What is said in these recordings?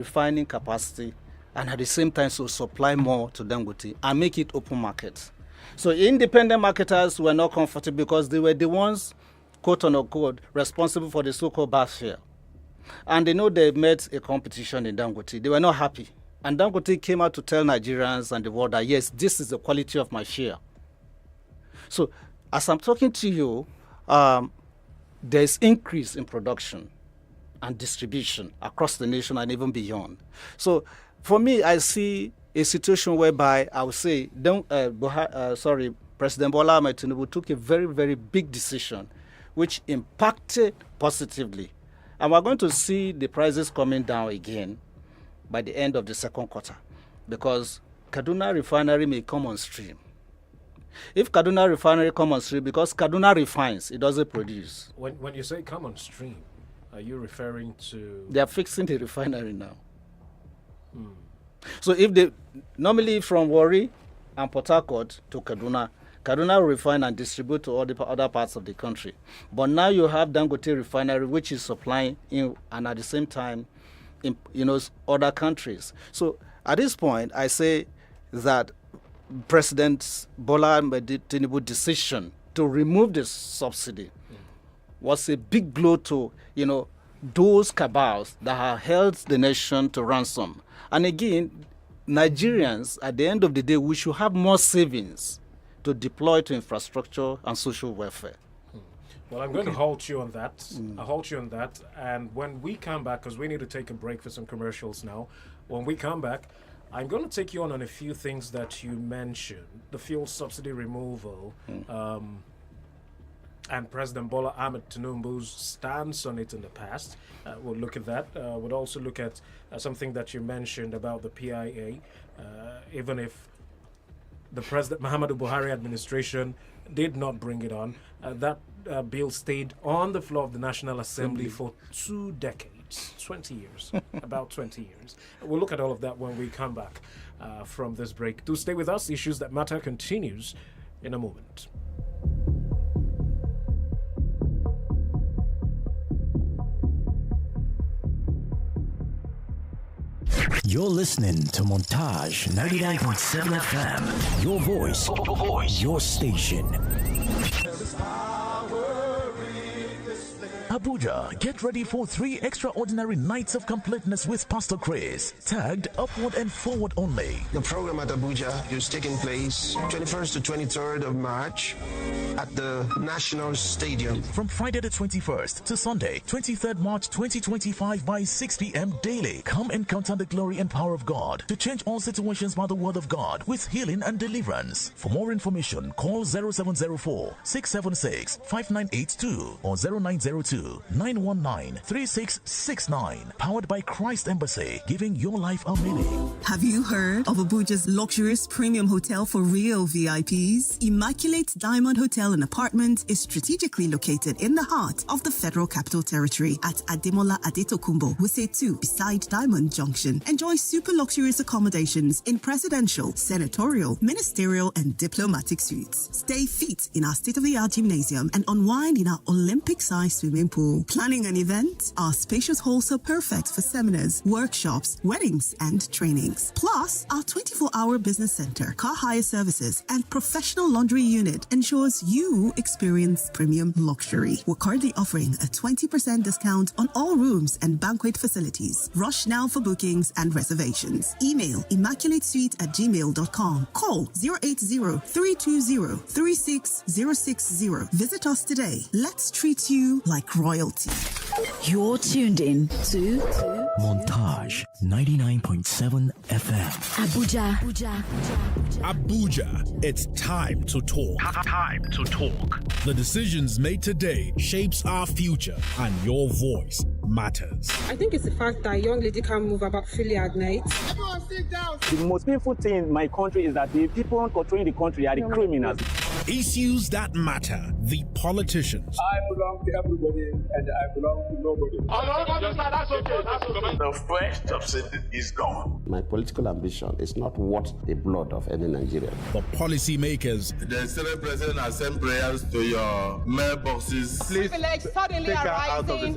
refining capacity and at the same time so supply more to Dangote and make it open market. So independent marketers were not comfortable because they were the ones, quote unquote, responsible for the so-called bad fare. And they know they met a competition in Dangote. They were not happy. And Dangote came out to tell Nigerians and the world that, yes, this is the quality of my fare. So as I'm talking to you, there's increase in production and distribution across the nation and even beyond. So for me, I see a situation whereby I would say, President Bola Ahmed Tinubu took a very, very big decision which impacted positively. And we're going to see the prices coming down again by the end of the second quarter because Kaduna Refinery may come on stream. If Kaduna Refinery come on stream, because Kaduna refines, it doesn't produce. When you say come on stream, are you referring to... They are fixing the refinery now. So if they normally from Warri and Port Harcourt to Kaduna will refine and distribute to all the other parts of the country. But now you have Dangote Refinery, which is supplying in, and at the same time, in, other countries. So at this point, I say that President Bola Ahmed Tinubu's decision to remove the subsidy was a big blow to, those cabals that have held the nation to ransom. And again, Nigerians, at the end of the day, we should have more savings to deploy to infrastructure and social welfare. Well, I'm going to halt you on that. I'll halt you on that. And when we come back, because we need to take a break for some commercials now, when we come back, I'm going to take you on a few things that you mentioned. The fuel subsidy removal, and President Bola Ahmed Tinubu's stance on it in the past. We'll look at that. We'll also look at something that you mentioned about the PIA. Even if the President Muhammadu Buhari administration did not bring it on, that bill stayed on the floor of the National Assembly for 2 decades, 20 years, about 20 years. We'll look at all of that when we come back from this break. Do stay with us. Issues That Matter continues in a moment. You're listening to Montage 99.7 FM. Your voice, your station. Abuja, get ready for 3 extraordinary nights of completeness with Pastor Chris, tagged Upward and Forward Only. The program at Abuja is taking place 21st to 23rd of March at the National Stadium. From Friday the 21st to Sunday, 23rd March 2025 by 6 p.m. daily. Come encounter the glory and power of God to change all situations by the word of God with healing and deliverance. For more information, call 0704 676 5982 or 0902 919 3669. Powered by Christ Embassy, giving your life a meaning. Have you heard of Abuja's luxurious premium hotel for real VIPs? Immaculate Diamond Hotel and Apartments is strategically located in the heart of the Federal Capital Territory at Ademola Adetokunbo, Wuse 2, beside Diamond Junction. Enjoy super luxurious accommodations in presidential, senatorial, ministerial, and diplomatic suites. Stay fit in our state-of-the-art gymnasium and unwind in our Olympic-sized swimming pool. Planning an event? Our spacious halls are perfect for seminars, workshops, weddings, and trainings. Plus, our 24-hour business center, car hire services, and professional laundry unit ensures you experience premium luxury. We're currently offering a 20% discount on all rooms and banquet facilities. Rush now for bookings and reservations. Email immaculatesuite@gmail.com. Call 080-320-36060. Visit us today. Let's treat you like royalty. You're tuned in to Montage 99.7 FM. Abuja, it's time to talk. Time to talk. The decisions made today shapes our future, and your voice matters. I think it's the fact that a young lady can't move about freely at night. Everyone sit down. The most painful thing in my country is that the people controlling the country are the criminals. Issues that matter. the politicians. I belong to everybody and I belong to nobody. That's okay. The first subsidy is gone. My political ambition is not worth the blood of any Nigerian. The policymakers. The Senate President has sent prayers to your mailboxes. Please suddenly arising,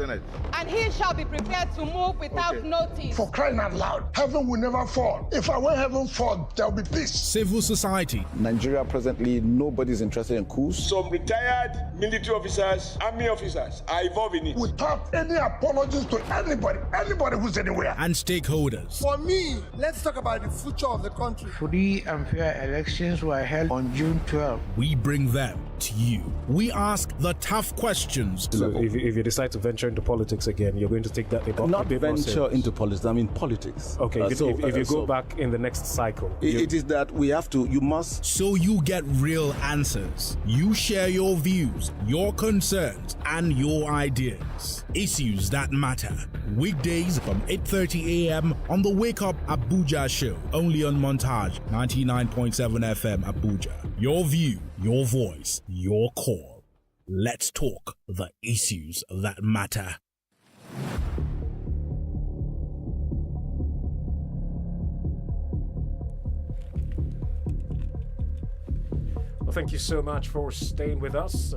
and he shall be prepared to move without notice. For crying out loud, heaven will never fall. If I want heaven fall, there will be peace. Civil society. Nigeria presently, nobody's interested in coups. Some retired military officers, army officers are involved in it. Without any apologies to anybody who's anywhere. And stakeholders. For me, let's talk about the future of the country. Free and fair elections were held on June 12. We bring them to you. We ask the tough questions. So if you decide to venture into politics again, you're going to take that not venture into politics. I mean politics. Okay, if you go back in the next cycle, it is that we have to. You must. So you get real answers. You share your views, your concerns, and your ideas. Issues that matter. Weekdays from 8:30 a.m. on the Wake Up Abuja show, only on Montage 99.7 FM Abuja. Your view, your voice, your call. Let's talk the issues that matter. Well, thank you so much for staying with us.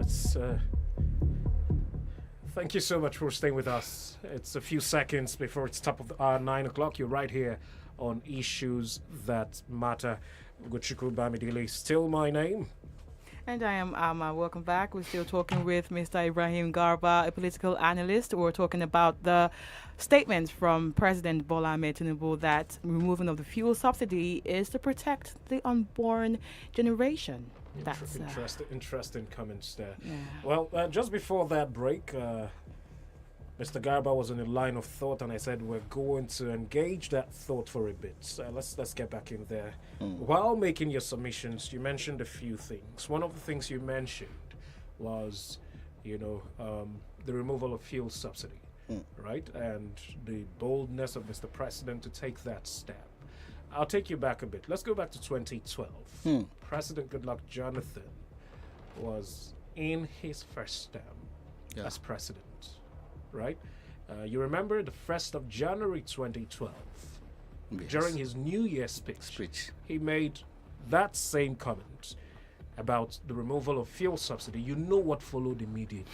Thank you so much for staying with us. It's a few seconds before it's top of the hour, 9 o'clock. You're right here on Issues That Matter. Ugochukwu Bamidele, still my name. And I am Alma. Welcome back. We're still talking with Mr. Ibrahim Garba, a political analyst. We're talking about the statements from President Bola Ahmed Tinubu that removing of the fuel subsidy is to protect the unborn generation. That's interesting comments there. Yeah. Well, just before that break, Mr. Garba was in a line of thought, and I said we're going to engage that thought for a bit. So let's get back in there. While making your submissions, you mentioned a few things. One of the things you mentioned was, the removal of fuel subsidy, right? And the boldness of Mr. President to take that step. I'll take you back a bit. Let's go back to 2012. President Goodluck Jonathan was in his first term as president. Right? You remember the 1st of January 2012, during his New Year's speech, he made that same comment about the removal of fuel subsidy. You know what followed immediately.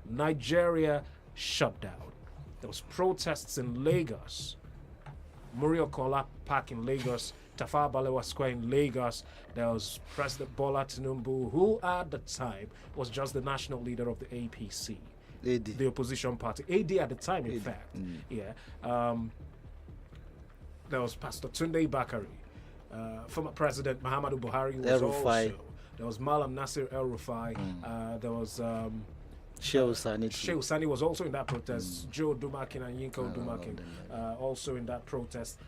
Nigeria shut down. There was protests in Lagos. Muriokola Park in Lagos, Tafawa Balewa Square in Lagos. There was President Bola Tinubu, who at the time was just the national leader of the APC. AD. The opposition party. AD at the time, in fact. There was Pastor Tunde Bakari. Former President Muhammadu Buhari was also. There was Malam Nasir El-Rufai. There was... Shehu Sani. Shehu Sani was also in that protest. Joe Dumakin and Yinka Dumakin also in that protest.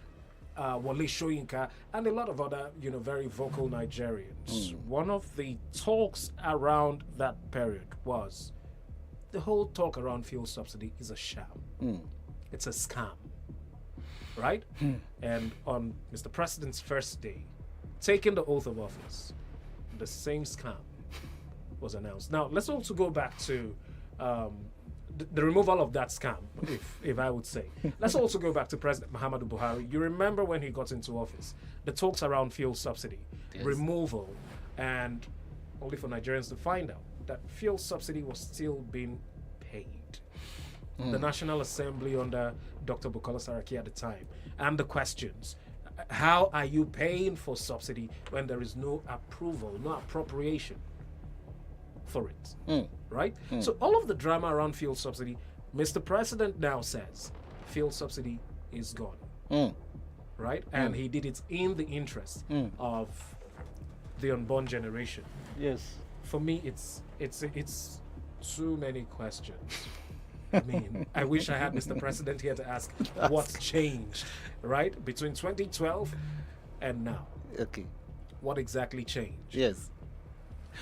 Wale Soyinka and a lot of other, very vocal Nigerians. One of the talks around that period was the whole talk around fuel subsidy is a sham. It's a scam, right? And on Mr. President's first day, taking the oath of office, the same scam was announced. Now, let's also go back to the removal of that scam, if I would say. Let's also go back to President Muhammadu Buhari. You remember when he got into office, the talks around fuel subsidy, removal, and only for Nigerians to find out that fuel subsidy was still being paid. The National Assembly under Dr. Bukola Saraki at the time, and the questions. How are you paying for subsidy when there is no approval, no appropriation for it? Right? So all of the drama around fuel subsidy, Mr. President now says fuel subsidy is gone. Right? And he did it in the interest of the unborn generation. Yes. For me, it's too many questions. I mean, I wish I had Mr. President here to ask what's changed, right? Between 2012 and now. Okay. What exactly changed? Yes.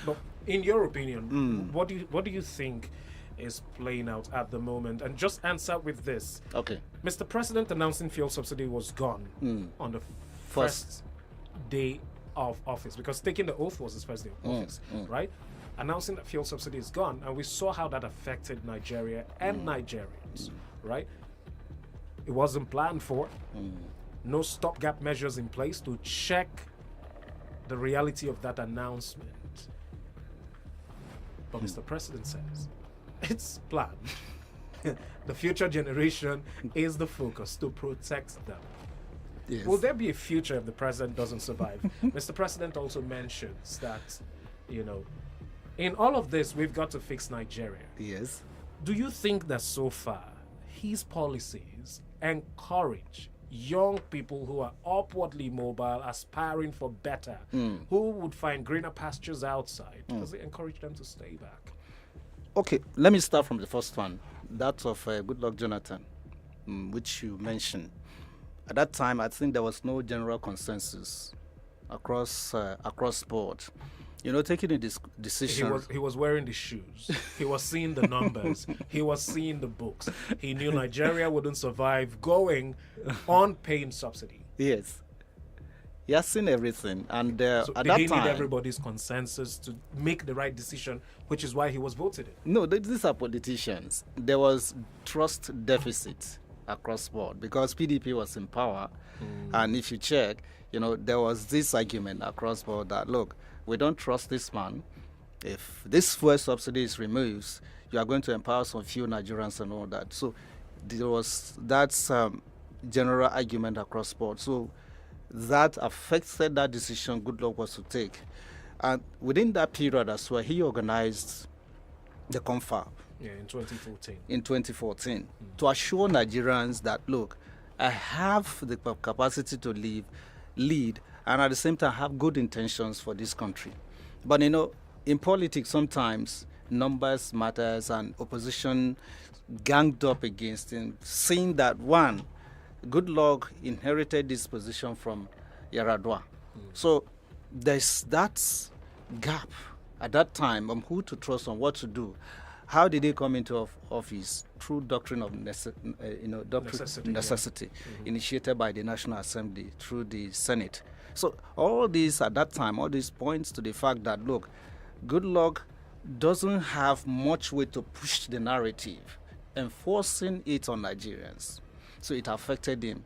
But in your opinion, what do you think is playing out at the moment? And just answer with this. Okay. Mr. President announcing fuel subsidy was gone on the first day of office, because taking the oath was his first day of office, right? announcing that fuel subsidy is gone, and we saw how that affected Nigeria and Nigerians, right? It wasn't planned for. No stopgap measures in place to check the reality of that announcement. But Mr. President says it's planned. The future generation is the focus to protect them. Yes. Will there be a future if the president doesn't survive? Mr. President also mentions that, in all of this, we've got to fix Nigeria. Yes. Do you think that so far his policies encourage young people who are upwardly mobile, aspiring for better, who would find greener pastures outside? Does it encourage them to stay back? Okay, let me start from the first one, that of Goodluck Jonathan, which you mentioned. At that time, I think there was no general consensus across board. Taking a decision. He was wearing the shoes. He was seeing the numbers. He was seeing the books. He knew Nigeria wouldn't survive going on paying subsidy. Yes. He has seen everything. And so at did that he time, need everybody's consensus to make the right decision, which is why he was voted in? No, these are politicians. There was trust deficit across board because PDP was in power. And if you check, there was this argument across board that, look, we don't trust this man. If this fuel subsidy is removed, you are going to empower some few Nigerians and all that. So there was that general argument across board. So that affected that decision Goodluck was to take. And within that period as well, he organized the confab. Yeah, in 2014. In 2014, to assure Nigerians that, look, I have the capacity to lead, and at the same time have good intentions for this country. But in politics sometimes numbers matters, and opposition ganged up against him, seeing that one, Goodluck inherited this position from Yaradua. So there's that gap at that time on who to trust, on what to do. How did he come into office? Through doctrine of necessity, initiated by the National Assembly through the Senate. So all these at that time, all these points to the fact that, look, Goodluck doesn't have much way to push the narrative, enforcing it on Nigerians. So it affected him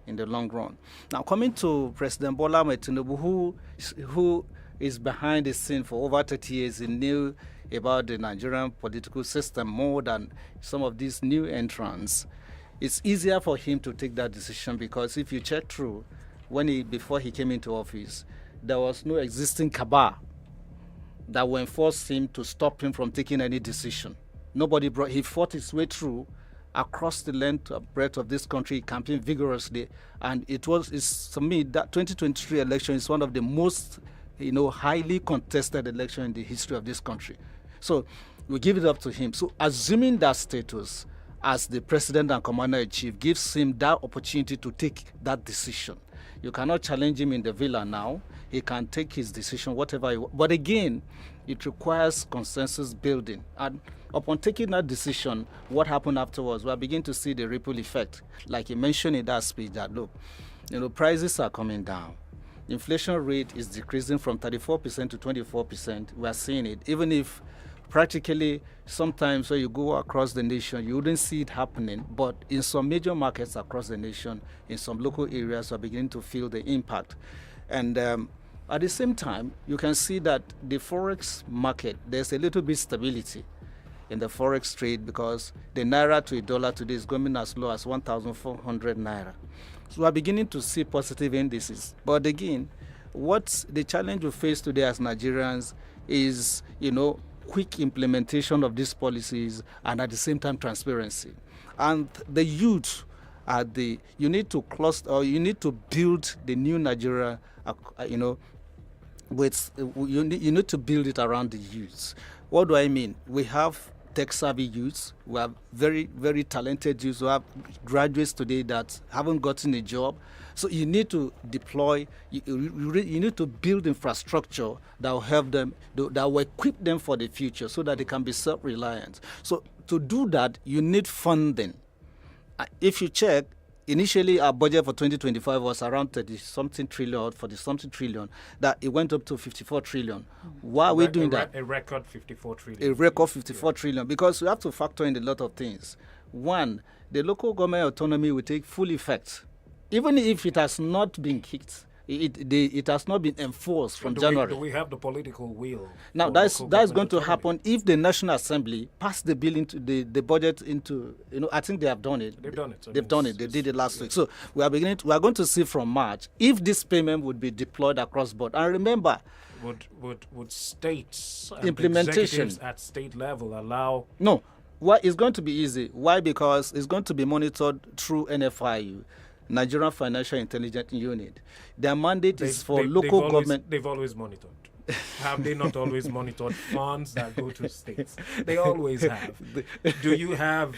in the long run. Now coming to President Bola Ahmed Tinubu, who is behind the scene for over 30 years, he knew about the Nigerian political system more than some of these new entrants. It's easier for him to take that decision because if you check through, before he came into office, there was no existing cabal that would enforce him to stop him from taking any decision. He fought his way through across the length and breadth of this country, campaigning vigorously, and it's to me that 2023 election is one of the most highly contested election in the history of this country. So we give it up to him. So assuming that status as the president and commander-in-chief gives him that opportunity to take that decision. You cannot challenge him in the villa now. He can take his decision, whatever he wants. But again, it requires consensus building. And upon taking that decision, what happened afterwards? We are beginning to see the ripple effect. Like he mentioned in that speech that, look, prices are coming down. Inflation rate is decreasing from 34% to 24%. We are seeing it. Even if practically sometimes when you go across the nation, you wouldn't see it happening. But in some major markets across the nation, in some local areas, we are beginning to feel the impact. And at the same time, you can see that the Forex market, there's a little bit stability in the Forex trade because the Naira to a dollar today is going as low as 1,400 Naira. So we are beginning to see positive indices. But again, what the challenge we face today as Nigerians is, quick implementation of these policies and at the same time transparency. And the youth you need to cluster, or you need to build the new Nigeria, you need to build it around the youth. What do I mean? We have tech-savvy youths. We have very, very talented youths. We have graduates today that haven't gotten a job. So you need to deploy, you need to build infrastructure that will help them, that will equip them for the future so that they can be self-reliant. So to do that, you need funding. If you check, initially our budget for 2025 was around 30-something trillion or 40-something trillion, that it went up to 54 trillion. Why are we doing that? A record 54 trillion. A record 54 trillion, because we have to factor in a lot of things. One, the local government autonomy will take full effect, even if it has not been kicked. It has not been enforced from January. Do we have the political will? Now that's going to happen if the National Assembly pass the bill into the budget into, I think they have done it. They've done it. So They've done it. They did it last week. So we are going to see from March if this payment would be deployed across board. And remember, would states and implementation executives at state level allow? No. Well, it's going to be easy. Why? Because it's going to be monitored through NFIU, Nigerian Financial Intelligence Unit. Their mandate is for local government. They've always monitored. Have they not always monitored funds that go to states? They always have. Do you have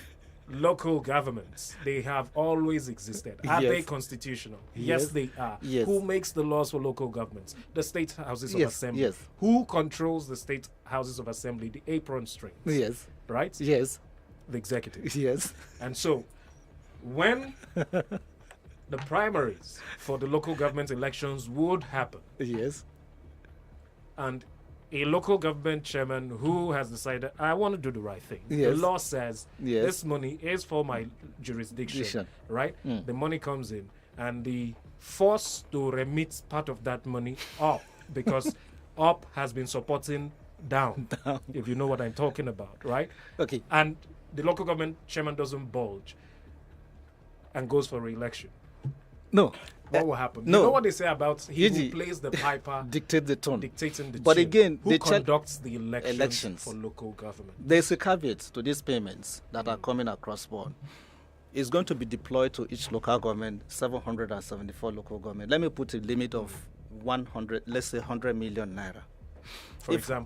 local governments? They have always existed. Are they constitutional? Yes, they are. Yes. Who makes the laws for local governments? The state houses of assembly. Yes. Who controls the state houses of assembly? The apron strings. Yes. Right? Yes. The executive. Yes. And so, when the primaries for the local government elections would happen. Yes. And a local government chairman who has decided, I want to do the right thing. Yes. The law says this money is for my jurisdiction, right? The money comes in and the force to remit part of that money up, because up has been supporting down, if you know what I'm talking about, right? Okay. And the local government chairman doesn't bulge and goes for re-election. No. What will happen? No. You know what they say about he who plays the piper dictate the tone. Dictating the But tune. again, who they conducts the elections for local government? There's a caveat to these payments that are coming across board. It's going to be deployed to each local government, 774 local government. Let me put a limit of 100, let's say 100 million naira.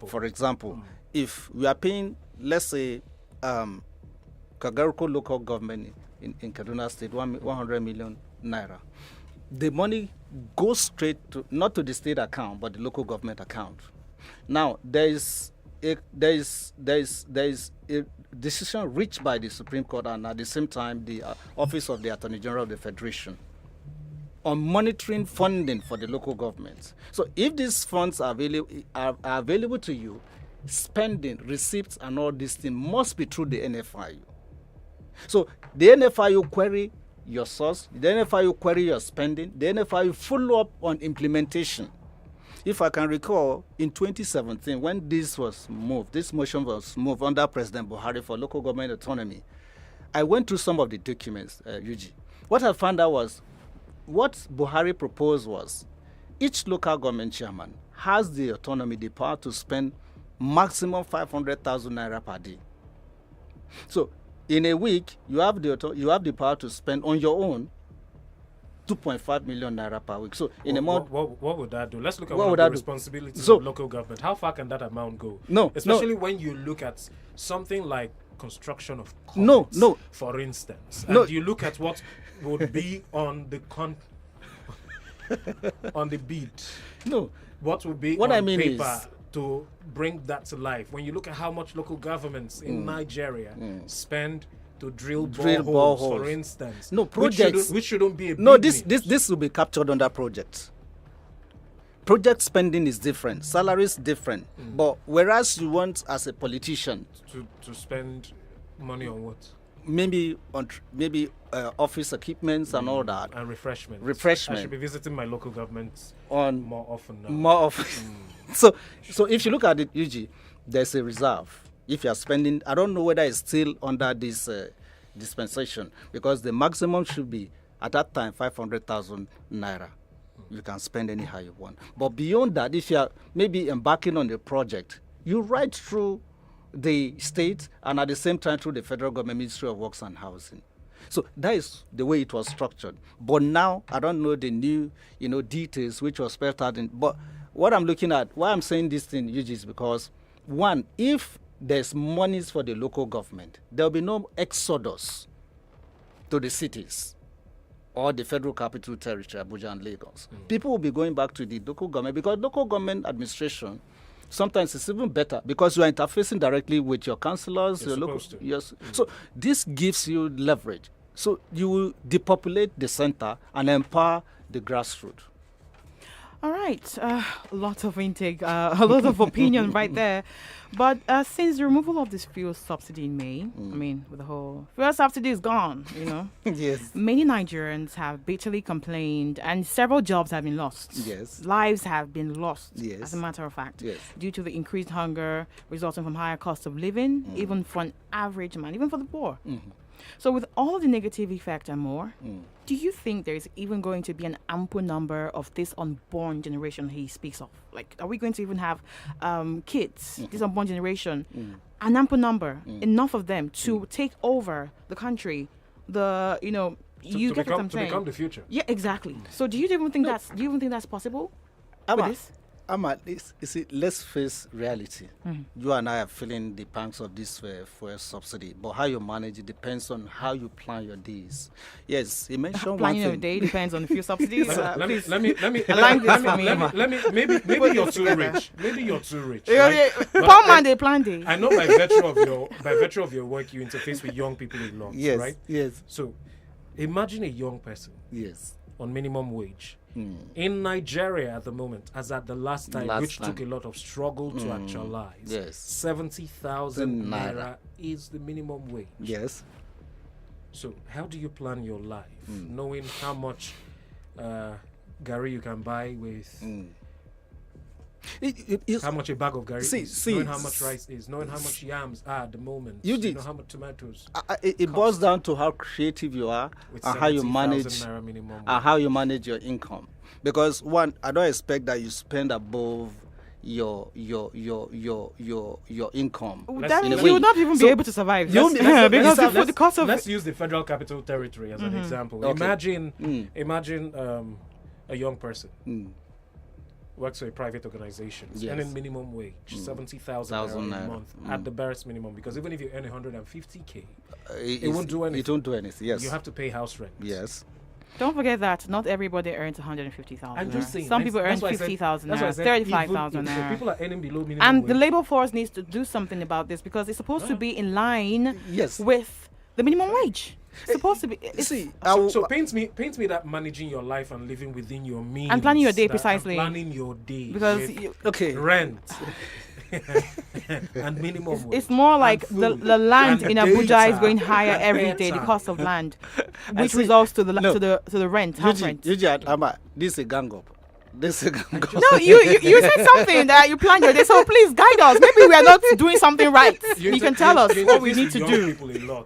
For example, if we are paying, let's say, Kagarko local government in Kaduna State, 100 million naira. The money goes straight to, not to the state account, but the local government account. Now, there is a decision reached by the Supreme Court and at the same time the Office of the Attorney General of the Federation on monitoring funding for the local governments. So if these funds are available to you, spending, receipts, and all these things must be through the NFIU. So the NFIU query your source, the NFIU query your spending, the NFIU follow up on implementation. If I can recall, in 2017, when this motion was moved under President Buhari for local government autonomy, I went through some of the documents, UG. What I found out was, what Buhari proposed was, each local government chairman has the autonomy, the power to spend maximum 500,000 naira per day. So, in a week, you have the power to spend on your own 2.5 million naira per week. So in a month, what would that do? Let's look at one of the responsibilities of local government. How far can that amount go? Especially when you look at something like construction of courts, for instance, and you look at what would be on the on the bid. What would be on paper to bring that to life? When you look at how much local governments in Nigeria spend to drill boreholes, for instance. Projects. Which shouldn't be a big this will be captured under projects. Project spending is different, salaries different. But whereas you want, as a politician, to spend money on what? Maybe office equipments and all that, and refreshment. I should be visiting my local government more often now. More often. So if you look at it, UG, there's a reserve. If you are spending, I don't know whether it's still under this dispensation, because the maximum should be at that time 500,000 naira. You can spend anyhow you want. But beyond that, if you are maybe embarking on a project, you write through the state and at the same time through the federal government Ministry of Works and Housing. So that is the way it was structured. But now I don't know the new, details which was spelled out in. But what I'm looking at, why I'm saying this thing, UG, is because one, if there's monies for the local government, there will be no exodus to the cities or the federal capital territory, Abuja and Lagos. People will be going back to the local government, because local government administration sometimes it's even better because you are interfacing directly with your councillors, your local. Yes. So this gives you leverage. So you will depopulate the center and empower the grassroots. All right, a lot of intake, a lot of opinion right there. But since the removal of this fuel subsidy in May, I mean, with the whole fuel subsidy is gone, Yes. Many Nigerians have bitterly complained, and several jobs have been lost. Yes. Lives have been lost, Yes. as a matter of fact, Yes. due to the increased hunger resulting from higher cost of living, even for an average man, even for the poor. So with all the negative effect and more, do you think there is even going to be an ample number of this unborn generation he speaks of? Like, are we going to even have kids, this unborn generation, an ample number, enough of them to take over the country? You get what I'm saying? To become the future. Yeah, exactly. So do you even think that's possible? With this? You see, let's face reality. You and I are feeling the pangs of this fuel subsidy, but how you manage it depends on how you plan your days. Yes, he mentioned one planning thing. your day depends on the fuel subsidies. Maybe you're too rich. Maybe you're too rich. Poor man, they plan day. I know by virtue of your work, you interface with young people a lot. Yes, right? yes. So, imagine a young person. Yes. On minimum wage. In Nigeria at the moment, as at the last time, which took a lot of struggle to actualize. Yes. 70,000 naira is the minimum wage. Yes. So how do you plan your life, knowing how much gari you can buy with? How much a bag of gari is, knowing how much rice is, knowing how much yams are at the moment, know how much tomatoes. It boils down to how creative you are and how you manage your income. Because one, I don't expect that you spend above your income. You would not even be able to survive. Because the cost of let's use the Federal Capital Territory as an example. Okay. Imagine a young person. Works for a private organization, earning minimum wage, 70,000 a month at the barest minimum. Because even if you earn 150k, it won't do anything. It won't do anything. Yes, you have to pay house rent. Yes. Don't forget that not everybody earns 150,000. I'm just saying. Some people earn 50,000, 35,000. So people are earning below minimum and wage. the labor force needs to do something about this because it's supposed to be in line with the minimum wage. Supposed to be. So paint me that managing your life and living within your means and planning your day precisely. Planning your day because rent and minimum wage. It's more like the land in Abuja is going higher every day. The cost of land, which results to the rent. House rent. This is a gang up. No, you said something that you planned your day. So please guide us. Maybe we are not doing something right. You can tell us what we need to do.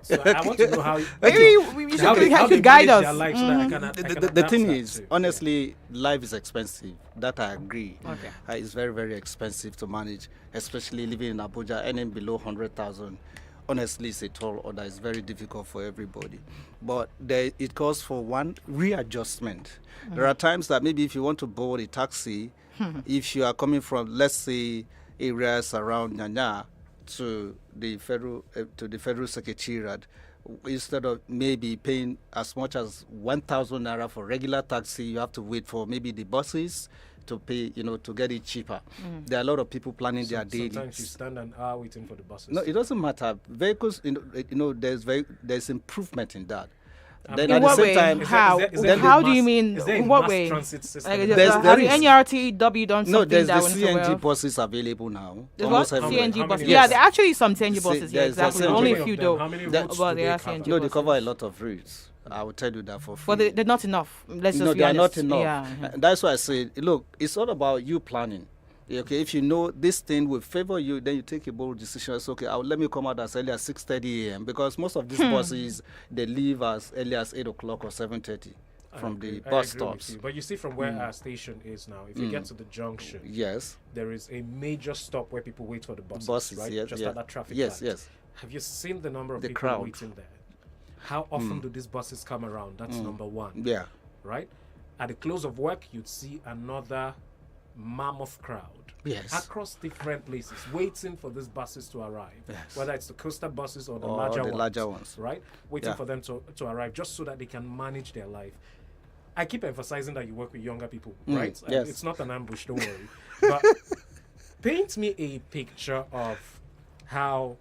So I want to know how. Maybe we should guide us. The thing is, honestly, life is expensive. That I agree. Okay. It's very, very expensive to manage, especially living in Abuja, earning below 100,000. Honestly, it's a tall order. It's very difficult for everybody. But it calls for one readjustment. There are times that maybe if you want to board a taxi, if you are coming from, let's say, areas around Nyanya to the federal secretariat, instead of maybe paying as much as 1,000 naira for regular taxi, you have to wait for maybe the buses to pay, to get it cheaper. There are a lot of people planning their daily. Sometimes you stand an hour waiting for the buses. No, it doesn't matter. Vehicles, there's improvement in that. Then at the same time, how do you mean? In what way? Have the NERTW done something? No, there's the CNG buses available now. There's what? CNG buses? Yeah, there are actually some CNG buses. Yeah, exactly. Only a few though. But there are CNG buses. No, they cover a lot of routes. I will tell you that for free. But they're not enough. Let's just be they are honest. not enough. Yeah. That's why I say, look, it's all about you planning. Okay, if you know this thing will favor you, then you take a bold decision. It's okay. Let me come out as early as 6:30 a.m. because most of these buses they leave as early as 8 o'clock or 7:30 from the bus stops. But you see, from where our station is now, if you get to the junction, there is a major stop where people wait for the buses, right? Just at that traffic light. Yes. Have you seen the number of people crowd waiting there? How often do these buses come around? That's number one. Yeah. Right? At the close of work, you'd see another mammoth crowd across different places waiting for these buses to arrive, whether it's the coaster buses or the larger ones, right? Waiting for them to arrive just so that they can manage their life. I keep emphasizing that you work with younger people, right? Yes. It's not an ambush, don't worry. But paint me a picture of how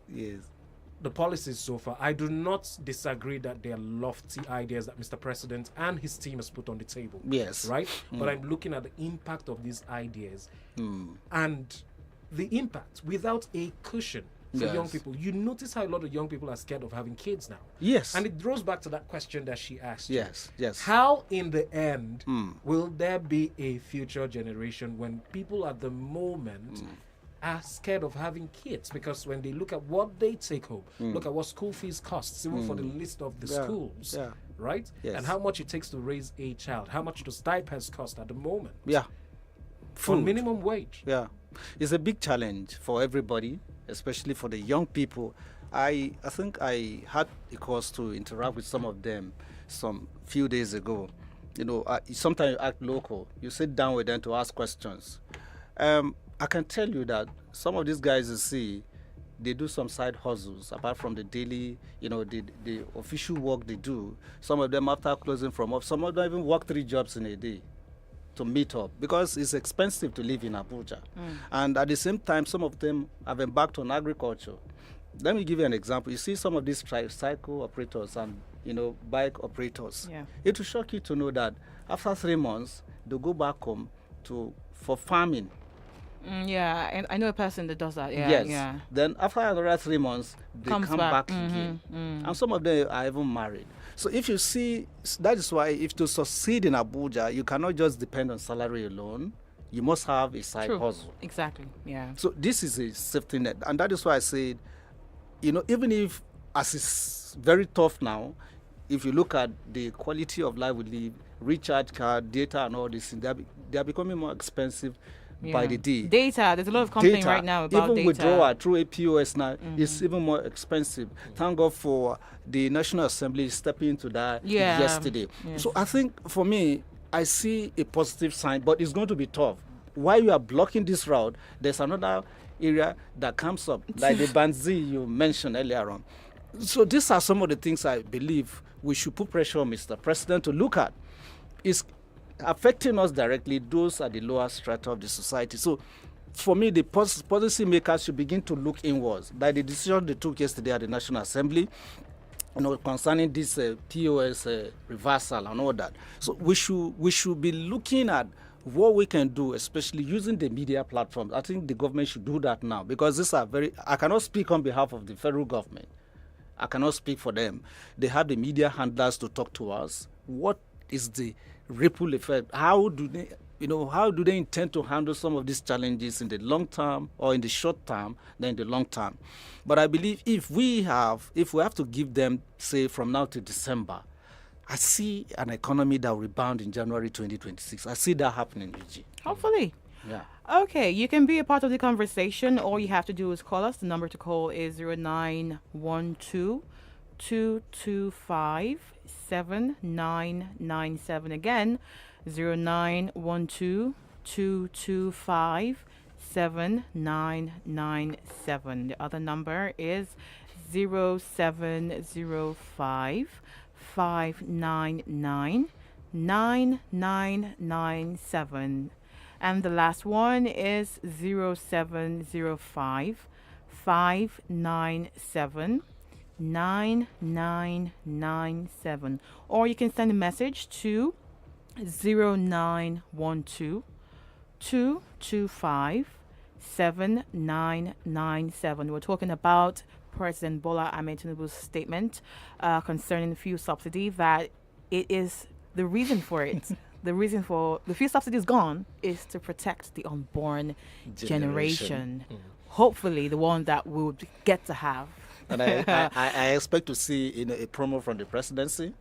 the policies so far, I do not disagree that they are lofty ideas that Mr. President and his team has put on the table. Yes. Right? But I'm looking at the impact of these ideas and the impact without a cushion for young people. You notice how a lot of young people are scared of having kids now. Yes. And it goes back to that question that she asked. Yes, yes. How, in the end, will there be a future generation when people at the moment are scared of having kids? Because when they look at what they take home, look at what school fees costs, even for the list of the schools, right? Yes. And how much it takes to raise a child, how much does diapers cost at the moment? Yeah. For minimum wage. Yeah. It's a big challenge for everybody, especially for the young people. I think I had a cause to interact with some of them some few days ago. You know, sometimes you act local. You sit down with them to ask questions. I can tell you that some of these guys you see, they do some side hustles apart from the daily, you know, the official work they do. Some of them after closing from off, some of them even work 3 jobs in a day to meet up because it's expensive to live in Abuja. And at the same time, some of them have embarked on agriculture. Let me give you an example. You see some of these tricycle operators and, you know, bike operators. Yeah. It will shock you to know that after 3 months, they go back home for farming. Yeah, and I know a person that does that. Yeah, yes. yeah. Then after another 3 months, they Comes come back again. And some of them are even married. So if you see, that is why if to succeed in Abuja, you cannot just depend on salary alone. You must have a side hustle. Exactly, yeah. So this is a safety net. And that is why I said, you know, even if, as it's very tough now, if you look at the quality of life we live, recharge card, data and all these things, they are becoming more expensive by the day. Data, there's a lot of complaint right now about even data. withdrawal through a POS now is even more expensive. Thank God for the National Assembly stepping into that yesterday. Yes. So I think for me, I see a positive sign, but it's going to be tough. While you are blocking this route, there's another area that comes up, like the Banzi you mentioned earlier on. So these are some of the things I believe we should put pressure on Mr. President to look at. It's affecting us directly. Those are the lower strata of the society. So for me, the policy makers should begin to look inwards. Like the decision they took yesterday at the National Assembly, you know, concerning this POS reversal and all that. So we should be looking at what we can do, especially using the media platforms. I think the government should do that now because these are I cannot speak on behalf of the federal government. I cannot speak for them. They have the media handlers to talk to us. What is the ripple effect? How do they intend to handle some of these challenges in the long term or in the short term than in the long term? But I believe if we have to give them, say, from now to December, I see an economy that will rebound in January 2026. I see that happening, Luigi. Hopefully. Yeah. Okay, you can be a part of the conversation. All you have to do is call us. The number to call is 0912 225 7997. Again, 0912 225 7997. The other number is 0705 599 9997. And the last one is 0705 597 9997. Or you can send a message to 0912 225 7997. We're talking about President Bola Ahmed Tinubu's statement concerning the fuel subsidy, that it is the reason for it. The reason for the fuel subsidy is gone is to protect the unborn generation. Hopefully the one that we would get to have. And I expect to see a promo from the presidency,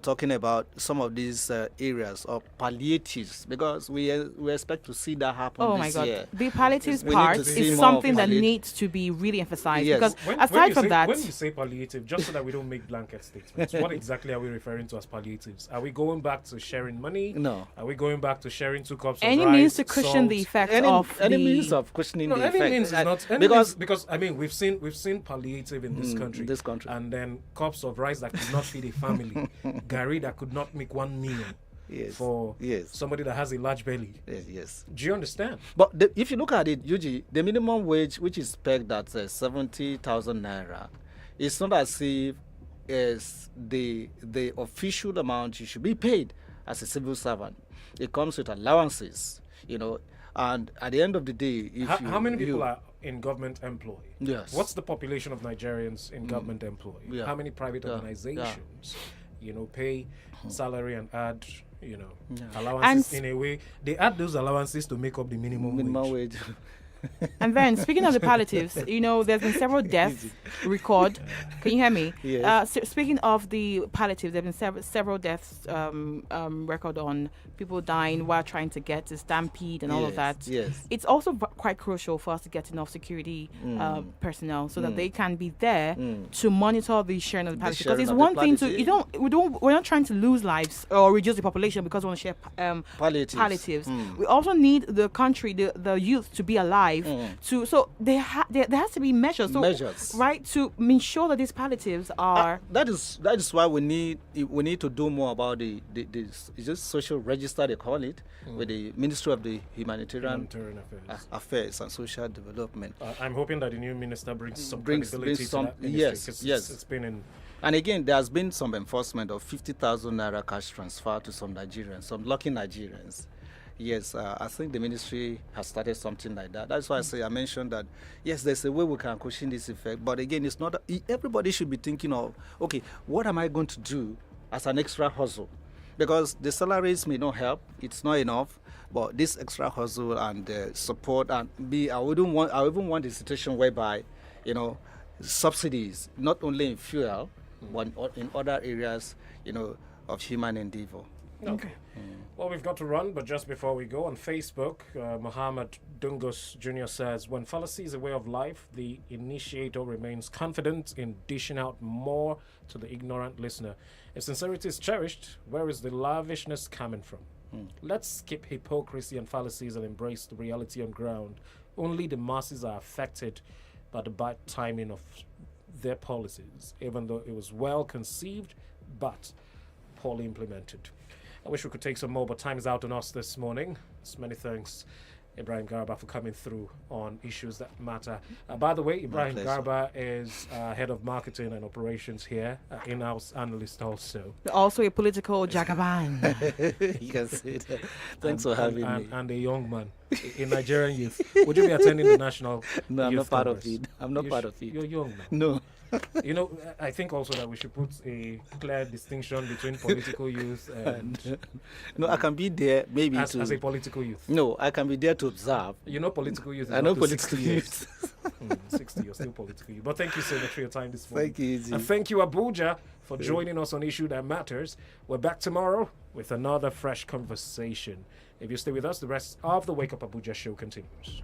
talking about some of these areas of palliatives, because we expect to see that happen this year. Oh my God. The palliatives part is something that needs to be really emphasized. Yes. Because aside from that... When you say palliative, just so that we don't make blanket statements, what exactly are we referring to as palliatives? Are we going back to sharing money? No. Are we going back to sharing 2 cups of any rice, means to cushion salt? the effect any means of cushioning the effect. Any means is not... because I mean, we've seen palliative in this country. And then cups of rice that could not feed a family. Gari that could not make one meal for somebody that has a large belly. Yes. Do you understand? But if you look at it, Yuji, the minimum wage, which is pegged at 70,000 naira, It's not as if it's the official amount you should be paid as a civil servant. It comes with allowances, and at the end of the day, if how many people are in government employ? Yes. What's the population of Nigerians in government employ? Yeah. How many private organizations, pay salary and add, allowances in a way? They add those allowances to make up the minimum wage. And then, speaking of the palliatives, there's been several deaths recorded. Can you hear me? Yes. Speaking of the palliatives, there have been several deaths record on people dying while trying to get to stampede and all of that. Yes. It's also quite crucial for us to get enough security personnel so that they can be there to monitor the sharing of the palliatives. Because it's one thing we're not trying to lose lives or reduce the population because we want to share palliatives. We also need the country, the youth, to be alive. So there has to be measures. Right, to ensure that these palliatives are. That is why we need to do more about the is just social register they call it with the Ministry of the Humanitarian Affairs and Social Development. I'm hoping that the new minister brings some credibility to that ministry. Yes. It's been in. And again, there has been some enforcement of 50,000 naira cash transfer to some Nigerians, some lucky Nigerians. Yes, I think the ministry has started something like that. That's why I mentioned that, yes, there's a way we can cushion this effect. But again, it's not. Everybody should be thinking of, okay, what am I going to do as an extra hustle? Because the salaries may not help. It's not enough. But this extra hustle and support and I even want a situation whereby, subsidies, not only in fuel, but in other areas, of human endeavor. Okay. Well, we've got to run, but just before we go, on Facebook, Muhammad Dungus Jr. says, when fallacy is a way of life, the initiator remains confident in dishing out more to the ignorant listener. If sincerity is cherished, where is the lavishness coming from? Let's skip hypocrisy and fallacies and embrace the reality on ground. Only the masses are affected by the bad timing of their policies, even though it was well conceived, but poorly implemented. I wish we could take some more, but time is out on us this morning. So many thanks, Ibrahim Garba, for coming through on issues that matter. By the way, Ibrahim Garba is head of marketing and operations here, in-house analyst also. Also a political jagaban. You can say that. Thanks for having me. And a young man, a Nigerian youth. Would you be attending the National No, I'm Youth not part Congress? of it. I'm not part of it. You're young, man. No. I think also that we should put a clear distinction between political youth and... No, I can be there maybe as a political youth. No, I can be there to observe. Political youth is I know up to political 60 youth. 60, you're still political youth. But thank you so much for your time this morning. Thank you, Izzy. And thank you, Abuja, for joining us on Issue That Matters. We're back tomorrow with another fresh conversation. If you stay with us, the rest of the Wake Up Abuja show continues.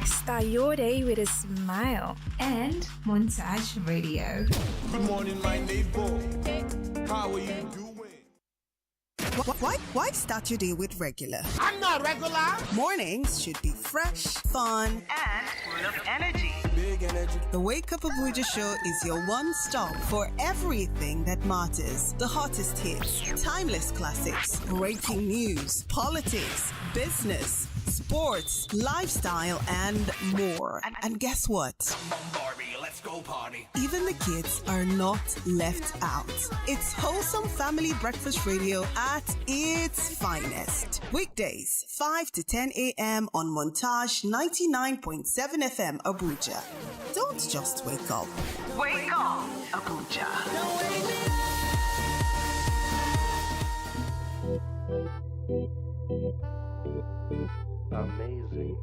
Start your day with a smile. And Montage Radio. Good morning, my neighbor. How are you doing? Why start your day with regular? I'm not regular. Mornings should be fresh, fun, And full of energy. Big energy. The Wake Up Abuja show is your one stop for everything that matters. The hottest hits, timeless classics, breaking news, politics, business, sports, lifestyle, and more. And guess what? Let's go party. Even the kids are not left out. It's wholesome family breakfast radio at its finest. Weekdays, 5 to 10 a.m. on Montage 99.7 FM Abuja. Don't just wake up. Wake up, Abuja. Amazing.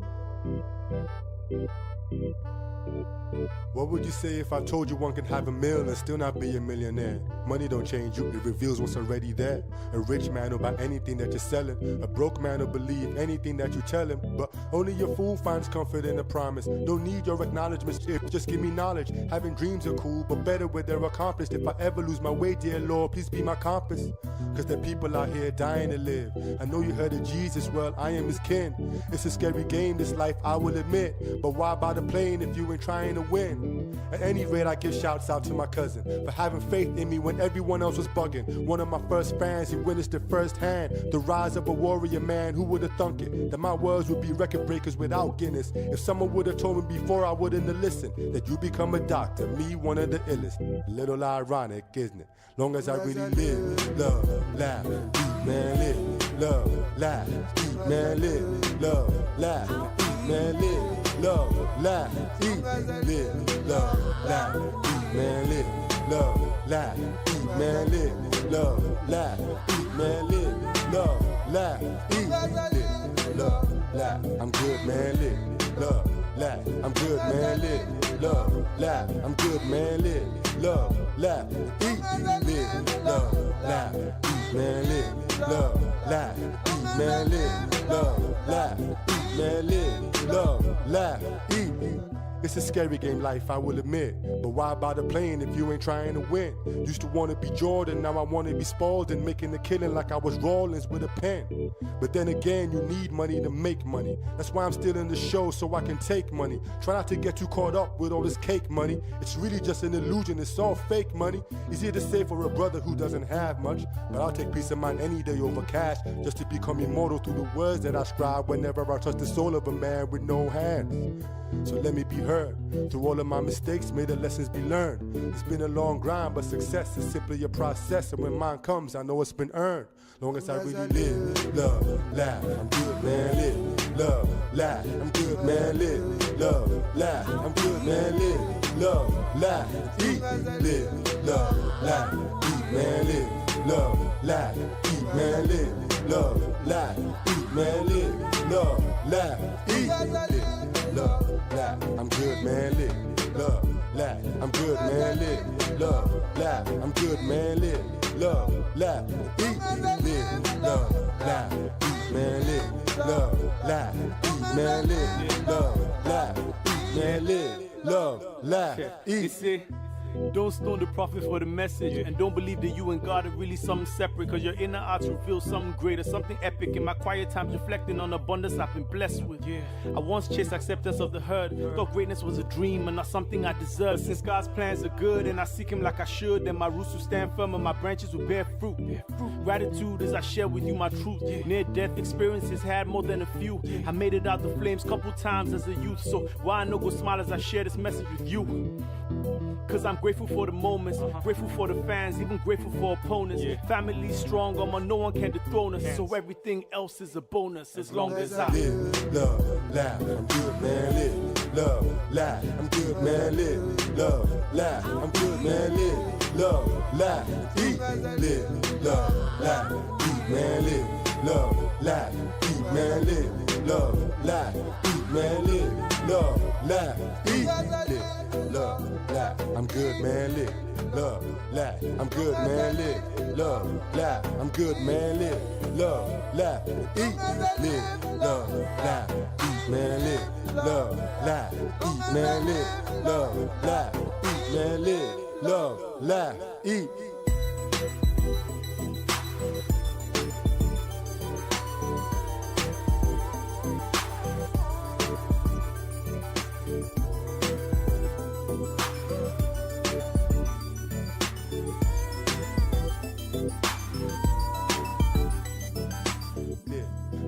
What would you say if I told you one can have a meal and still not be a millionaire? Money don't change you, it reveals what's already there. A rich man will buy anything that you're selling. A broke man will believe anything that you tell him. But only your fool finds comfort in a promise. Don't need your acknowledgments, just give me knowledge. Having dreams are cool, but better when they're accomplished. If I ever lose my way, dear Lord, please be my compass. Cause there are people out here dying to live. I know you heard of Jesus, well, I am his kin. It's a scary game, this life, I will admit. But why bother playing if you ain't trying to win? At any rate, I give shouts out to my cousin for having faith in me when everyone else was bugging. One of my first fans, he witnessed it firsthand. The rise of a warrior man, who would have thunk it? That my words would be record breakers without Guinness. If someone would have told me before, I wouldn't have listened. That you become a doctor, me one of the illest. A little ironic, isn't it? Long as I really live, love, laugh, eat, man, live. Love, laugh, eat, man, live. Love, laugh, eat, man, live. Love, laugh, eat, live. Love, laugh, eat, man, live. Love, laugh, eat, man, live. Love, laugh, eat, man, live. Love, laugh, eat, live. Love, laugh, I'm good, man, live. Love, laugh, I'm good, man, live. Love, laugh, I'm good, man, live. Love, laugh, eat, live. Love, laugh, eat, man, live. Love, laugh, eat, man, live. Love, laugh, eat, man, live. Love, laugh, eat. It's a scary game, life, I will admit. But why bother playing if you ain't trying to win? Used to want to be Jordan, now I want to be Spalding, making a killing like I was Rawlins with a pen. But then again, you need money to make money. That's why I'm still in the show, so I can take money. Try not to get too caught up with all this cake money. It's really just an illusion, it's all fake money. Easier to say for a brother who doesn't have much. But I'll take peace of mind any day over cash, just to become immortal through the words that I scribe whenever I touch the soul of a man with no hands. So let me be heard. Through all of my mistakes, may the lessons be learned. It's been a long grind, but success is simply a process. And when mine comes, I know it's been earned. Long as I really live, love, laugh, I'm good, man, live. Love, laugh, I'm good, man, live. Love, laugh, I'm good, man, live. Love, laugh, eat, live. Love, laugh, eat, man, live. Love, laugh, eat, man, live. Love, laugh, eat, man, live. Love, laugh, eat, live. Love, laugh, I'm good, man, live. Love, laugh, I'm good, man, live. Love, laugh, I'm good, man, live. Love, laugh, eat, live. Love, laugh, eat, man, live. Love, laugh, eat, man, live. Love, laugh, eat, man, live. Love, laugh, eat. Don't stone the prophet for the message, and don't believe that you and God are really something separate, cause your inner arts reveal something greater, something epic. In my quiet times reflecting on the abundance I've been blessed with. I once chased acceptance of the herd, thought greatness was a dream and not something I deserve. But since God's plans are good and I seek him like I should, then my roots will stand firm and my branches will bear fruit. Gratitude as I share with you my truth. Near-death experiences had more than a few. I made it out the flames couple times as a youth, so why no go smile as I share this message with you? Cause I'm grateful for the moments, grateful for the fans, even grateful for opponents. Family strong, no one can dethrone us, so everything else is a bonus as long as I live, love, laugh, I'm good, man, live. Love, laugh, I'm good, man, live. Love, laugh, I'm good, man, live. Love, laugh, eat, live. Love, laugh, eat, man, live. Love, laugh, eat, man, live. Love, laugh, eat, man, live. Love, laugh, eat, live. Love, laugh, I'm good, man, live. Love, laugh, I'm good, man, live. Love, laugh, I'm good, man, live. Love, laugh, eat, live. Love, laugh, eat, man, live. Love, laugh, eat, man, live. Love, laugh, eat, man, live. Love, laugh, eat.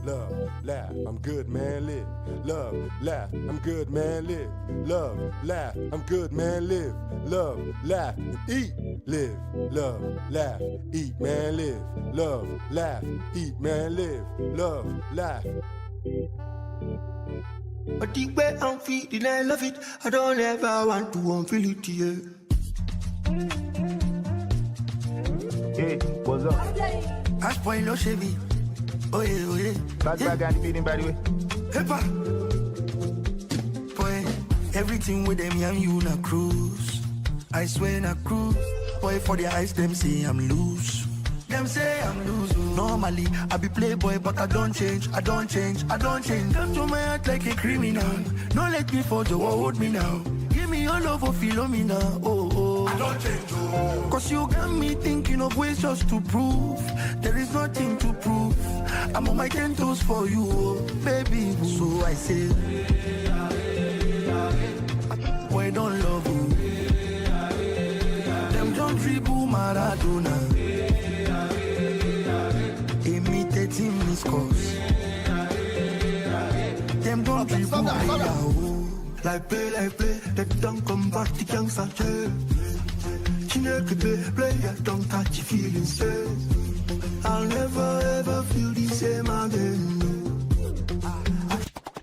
Love, laugh, I'm good, man, live. Love, laugh, I'm good, man, live. Love, laugh, I'm good, man, live. Love, laugh, eat, live. Love, laugh, eat, man, live. Love, laugh, eat, man, live. Love, laugh. But the way I'm feeling, I love it. I don't ever want to unfeel it, yeah. Hey, what's up? I spoil no Chevy. Oh yeah, oh yeah. Bad guy feeding, by the way. Hepa. Boy, Everything with them, I'm you na cruise. I swear na cruise. Boy, for the eyes, them say I'm loose. Them say I'm loose. Normally, I be playboy, but I don't change. I don't change. I don't change. Come to my heart like a criminal. Don't let me fall, the hold me now. Give me your love, Philomena. Oh, oh. I don't change. Oh. Cause you got me thinking of ways just to prove. There is nothing to prove. I'm on my 10 toes for you, oh, baby. So I say, boy, don't love you. Them don't dribble Maradona. Imitating this course. Them don't dribble Maradona. Like play, they don't come back to young Sanchez. Play, don't touch your feelings. I'll never ever feel the same again.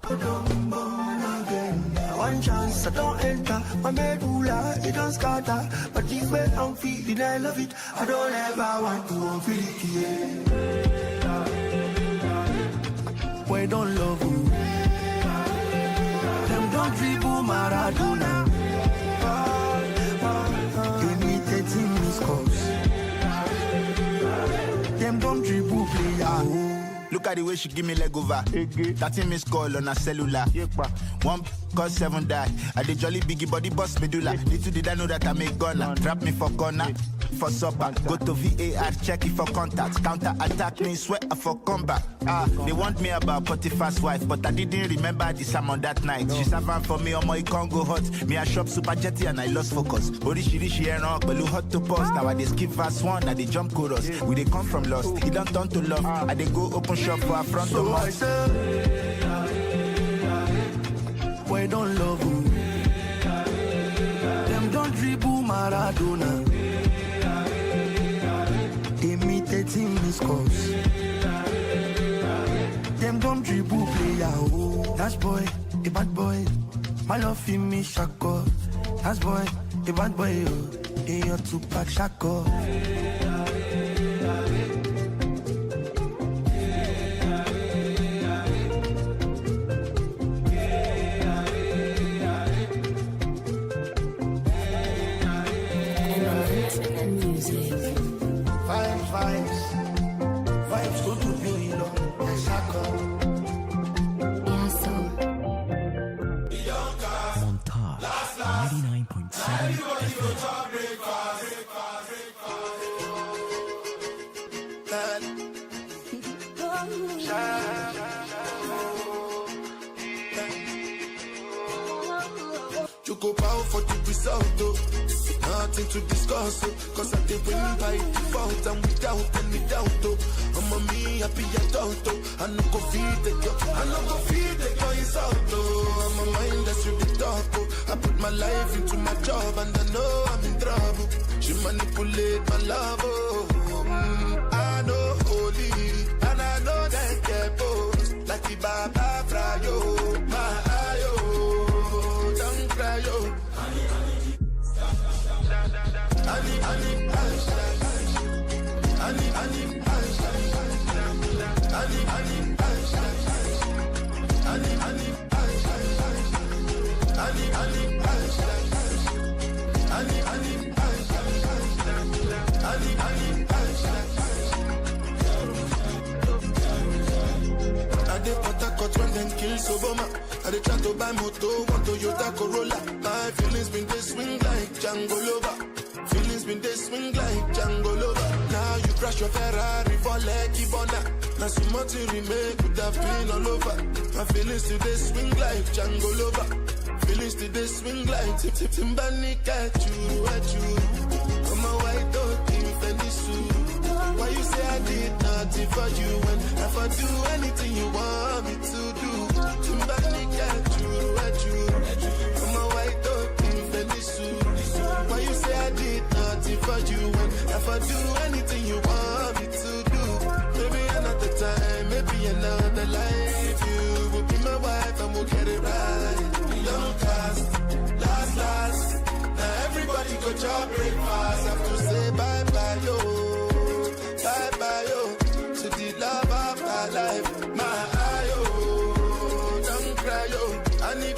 I don't born again. One chance, I don't enter. My medulla, it don't scatter. But this way I'm feeling, I love it. I don't ever want to feel it again. Boy, don't love you. Them don't dribble Maradona. Imitating this course. Them don't dribble player. Look at the way she give me leg over. 13 missed call on her cellular. One cause 7 die. I did jolly biggie body boss medulla. Little did I know that I make gunna. Trap me for corner. For supper, go to VAR, check it for contacts. Counter attack me, swear for combat. They want me about Potiphar's wife, but I didn't remember the sermon that night. She served for me on my Congo hot. Me I shop super jetty and I lost focus. Orishi and Belu hot to post. Now I they skip verse 1, I they jump chorus. We they come from lost, it don't turn to love. I they go open shop for a front of us. Boy, don't love you. Them don't dribble Maradona. Imitating this course. Them don't dribble player. Oh, that's boy, a bad boy. My love in me shako. That's boy, a bad boy. Oh, in your Tupac shako. Vibes go to be low. Montage 99.7 FM. You go bow for the result, though. Nothing to discuss, cause I did win by default and without any doubt, though. I'm a me happy adult, though. I no go feed the girl, I no go feed the girl insult, though. I'm a mind that's with the talk, oh. I put my life into my job and I know I'm in trouble. She manipulate my love, oh. I know holy, and I know that get both. Like the Baba Frayo, my ayo, don't cry, yo. I dey Port when them kill Soboma. I dey try to buy moto, one Toyota Corolla. My feelings been they swing like Django Lover. Feelings been they swing like Django Lover. Now you crash your Ferrari for Lucky Bona. Now some more to remake could have been all over. My feelings today swing like Django Lover. Feelings today swing like Timbani at you. I'm a white dog in Fendi. Why you say I did nothing for you when if I do anything you want me to do? Timbani at you. I'm a white dog in Fendi. Why you say I did nothing for you when if I do anything you want me to do? Maybe another time, maybe another life. You will be my wife and we'll get it right. Young cast, last. Now everybody go job breakfast. Have to say bye-bye, yo. Bye-bye, yo. To the love of my life. My eye, yo. Don't cry, yo. I need,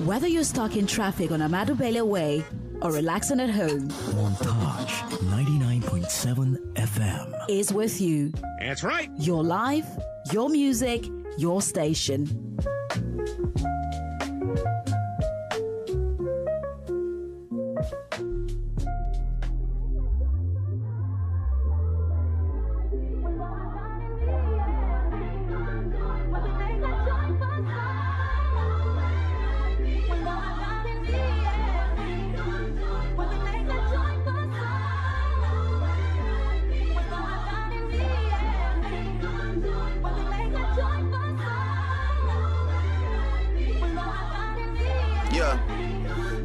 Whether you're stuck in traffic on Amadou Bello Way or relaxing at home, Montage 99.7 FM is with you. That's right. Your life, your music, your station.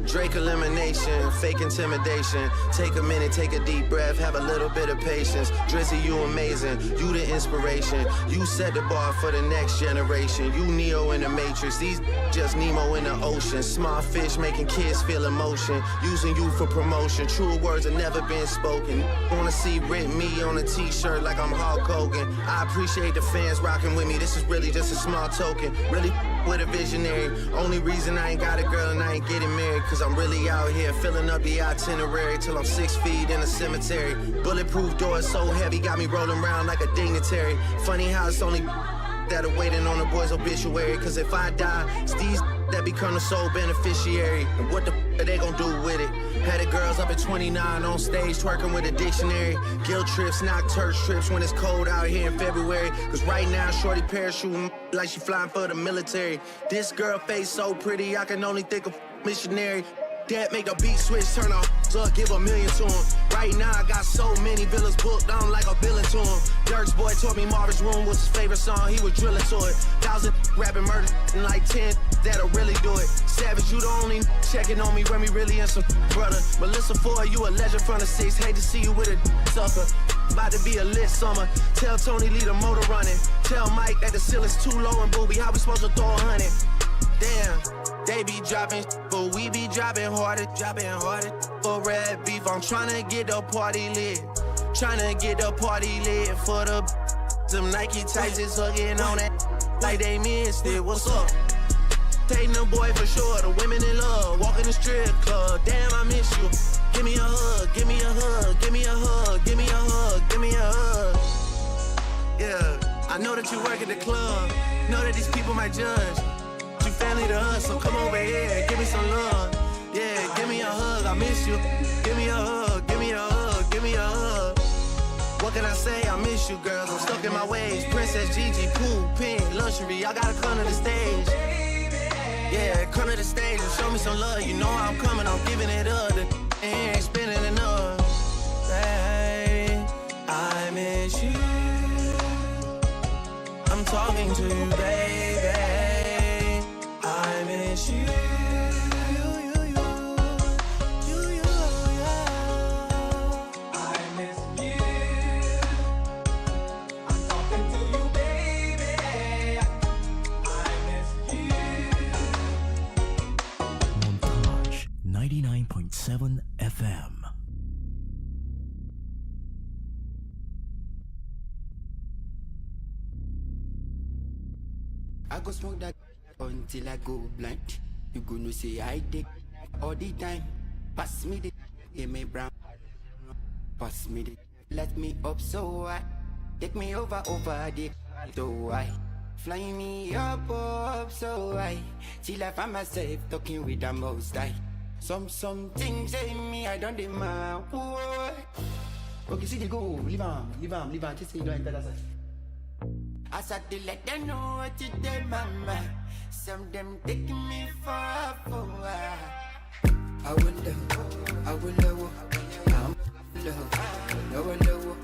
Drake elimination, fake intimidation. Take a minute, take a deep breath, have a little bit of patience. Drizzy, you amazing, you the inspiration. You set the bar for the next generation. You Neo in the Matrix, these just Nemo in the ocean. Small fish making kids feel emotion. Using you for promotion, true words have never been spoken. Wanna see Rit me on a t-shirt like I'm Hulk Hogan. I appreciate the fans rocking with me, this is really just a small token. Really with a visionary. Only reason I ain't got a girl and I ain't getting married, cause I'm really out here filling up the itinerary till I'm 6 feet in a cemetery. Bulletproof doors so heavy, got me rolling around like a dignitary. Funny how it's only that are waiting on the boy's obituary, cause if I die, it's these that become the sole beneficiary. And what the are they gonna do with it? Had the girls up at 29 on stage twerking with a dictionary. Guilt trips, knock church trips when it's cold out here in February. Cause right now, shorty parachuting like she flying for the military. This girl face so pretty, I can only think of missionary. Dad make the beat switch, turn off up, give $1 million to him. Right now I got so many villas booked, I'm like a villain to him. Dirk's boy told me Marvin's Room was his favorite song, he was drilling to it. 1,000 rapping murder and like 10 that'll really do it. Savage, you the only checking on me when we really in some brother. Melissa Ford, you a legend from the 6, hate to see you with a sucker. About to be a lit summer. Tell Tony leave the motor running. Tell Mike that the ceiling's too low and booby, how we supposed to throw 100? Damn, they be dropping, but we be dropping harder. For red beef, I'm tryna get the party lit. Tryna get the party lit for the them Nike tights is hugging on it like they missed it. What's up? Taking the boy for sure, the women in love, walking the strip club. Damn, I miss you. Give me a hug, give me a hug, give me a hug, give me a hug, give me a hug. Yeah, I know that you work at the club, know that these people might judge. You family to us, so come over here, give me some love. Yeah, give me a hug, I miss you. Give me a hug, give me a hug, give me a hug. What can I say? I miss you, girls. I'm stuck in my ways. Princess Gigi, pool, pink, luxury. I gotta come to the stage. Yeah, come to the stage and show me some love. You know how I'm coming, I'm giving it up. The ain't spinning enough. Hey, I miss you. I'm talking to you, baby. I miss you. Montage 99.7 FM. I go smoke that until I go blind. You gonna say I dig all the time. Pass me the, give me brown. Pass me the, let me up so high. Take me over the, so high. Fly me up so high. Till I find myself talking with the most high. Some things say me, I don't demand. Okay, see the go, leave on, just say you don't enter that side. I start to let them know what you did, mama. Some them taking me for a fool. I will love, no one love,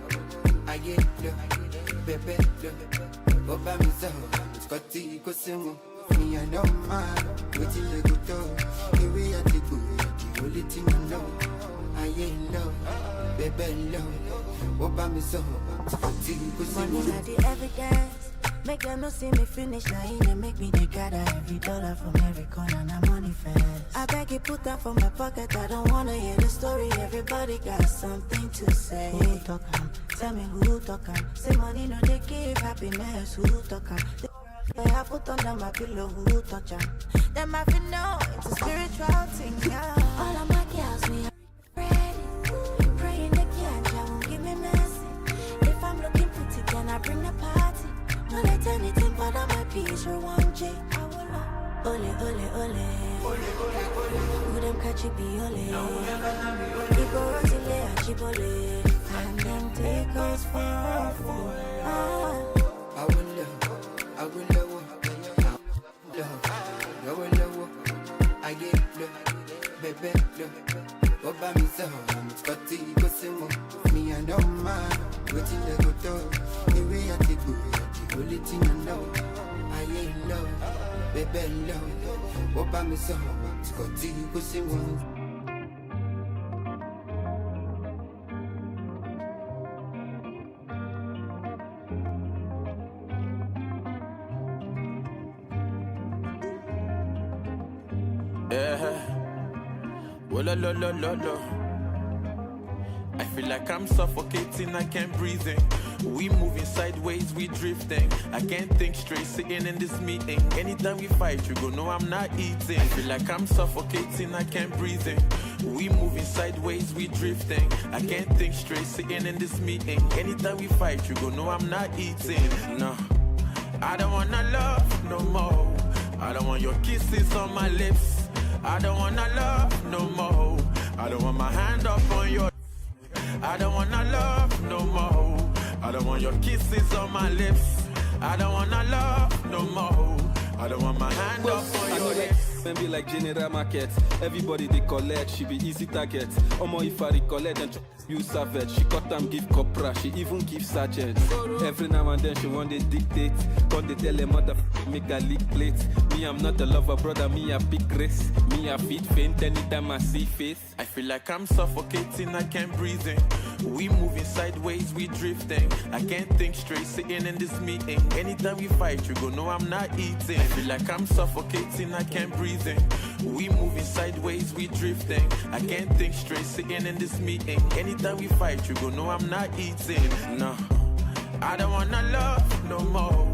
I get love, baby love. Oba me so, Scotty go simo. Me I know man, waiting you go do. The way I take you, the only thing I know. I ain't love, baby love. Money not the evidence. Make them not see me finish. Now they make me they gather every dollar from every corner. Now money fast. I beg you put that from my pocket. I don't wanna hear the story. Everybody got something to say. Who talk 'em? Tell me who talk 'em? Say money no they give happiness. Who talk 'em? I put under my pillow. Who touch 'em? Them have to know it's a spiritual thing. Yeah. All of my girls me ready. Praying the catch. I won't give me messy. If I'm looking pretty, then I bring the party. No let anything bother my peace or one J. I will ole, ole, ole. Who them catch it be ole. People rotile and chibole. And them take us for a fool. I will love, I will love, I will love, I get love, baby love. Go by me so, I'm Scotty, go sing me and don't mind. Waiting to go to, the way I take good. Only thing I know, I ain't love, baby love. What about me so? Scotty, go sing one. Yeah, well, lo. I feel like I'm suffocating, I can't breathe in. We moving sideways, we drifting. I can't think straight, sitting in this meeting. Anytime we fight, you go know I'm not eating. I feel like I'm suffocating, I can't breathe in. We moving sideways, we drifting. I can't think straight, sitting in this meeting. Anytime we fight, you go know I'm not eating. No, I don't wanna love no more. I don't want your kisses on my lips. I don't wanna love no more. I don't want my hand up on your. I don't wanna love no more. I don't want your kisses on my lips. I don't wanna love no more. I don't want my hand up on your lips. Be like general market. Everybody they collect, she be easy target. Omo if I recollect and you savage. She cut them give copra, she even give sergeant. Every now and then she want to dictate. Cause they tell her mother make a leak plate. Me I'm not a lover brother, me a big race. Me a feet faint anytime I see face. I feel like I'm suffocating, I can't breathe in. We moving sideways, we drifting. I can't think straight, sitting in this meeting. Anytime we fight, you go know I'm not eating. I feel like I'm suffocating, I can't breathe in. We moving sideways, we drifting. I can't think straight, sitting in this meeting. Anytime we fight, you go know I'm not eating. No, I don't wanna love no more.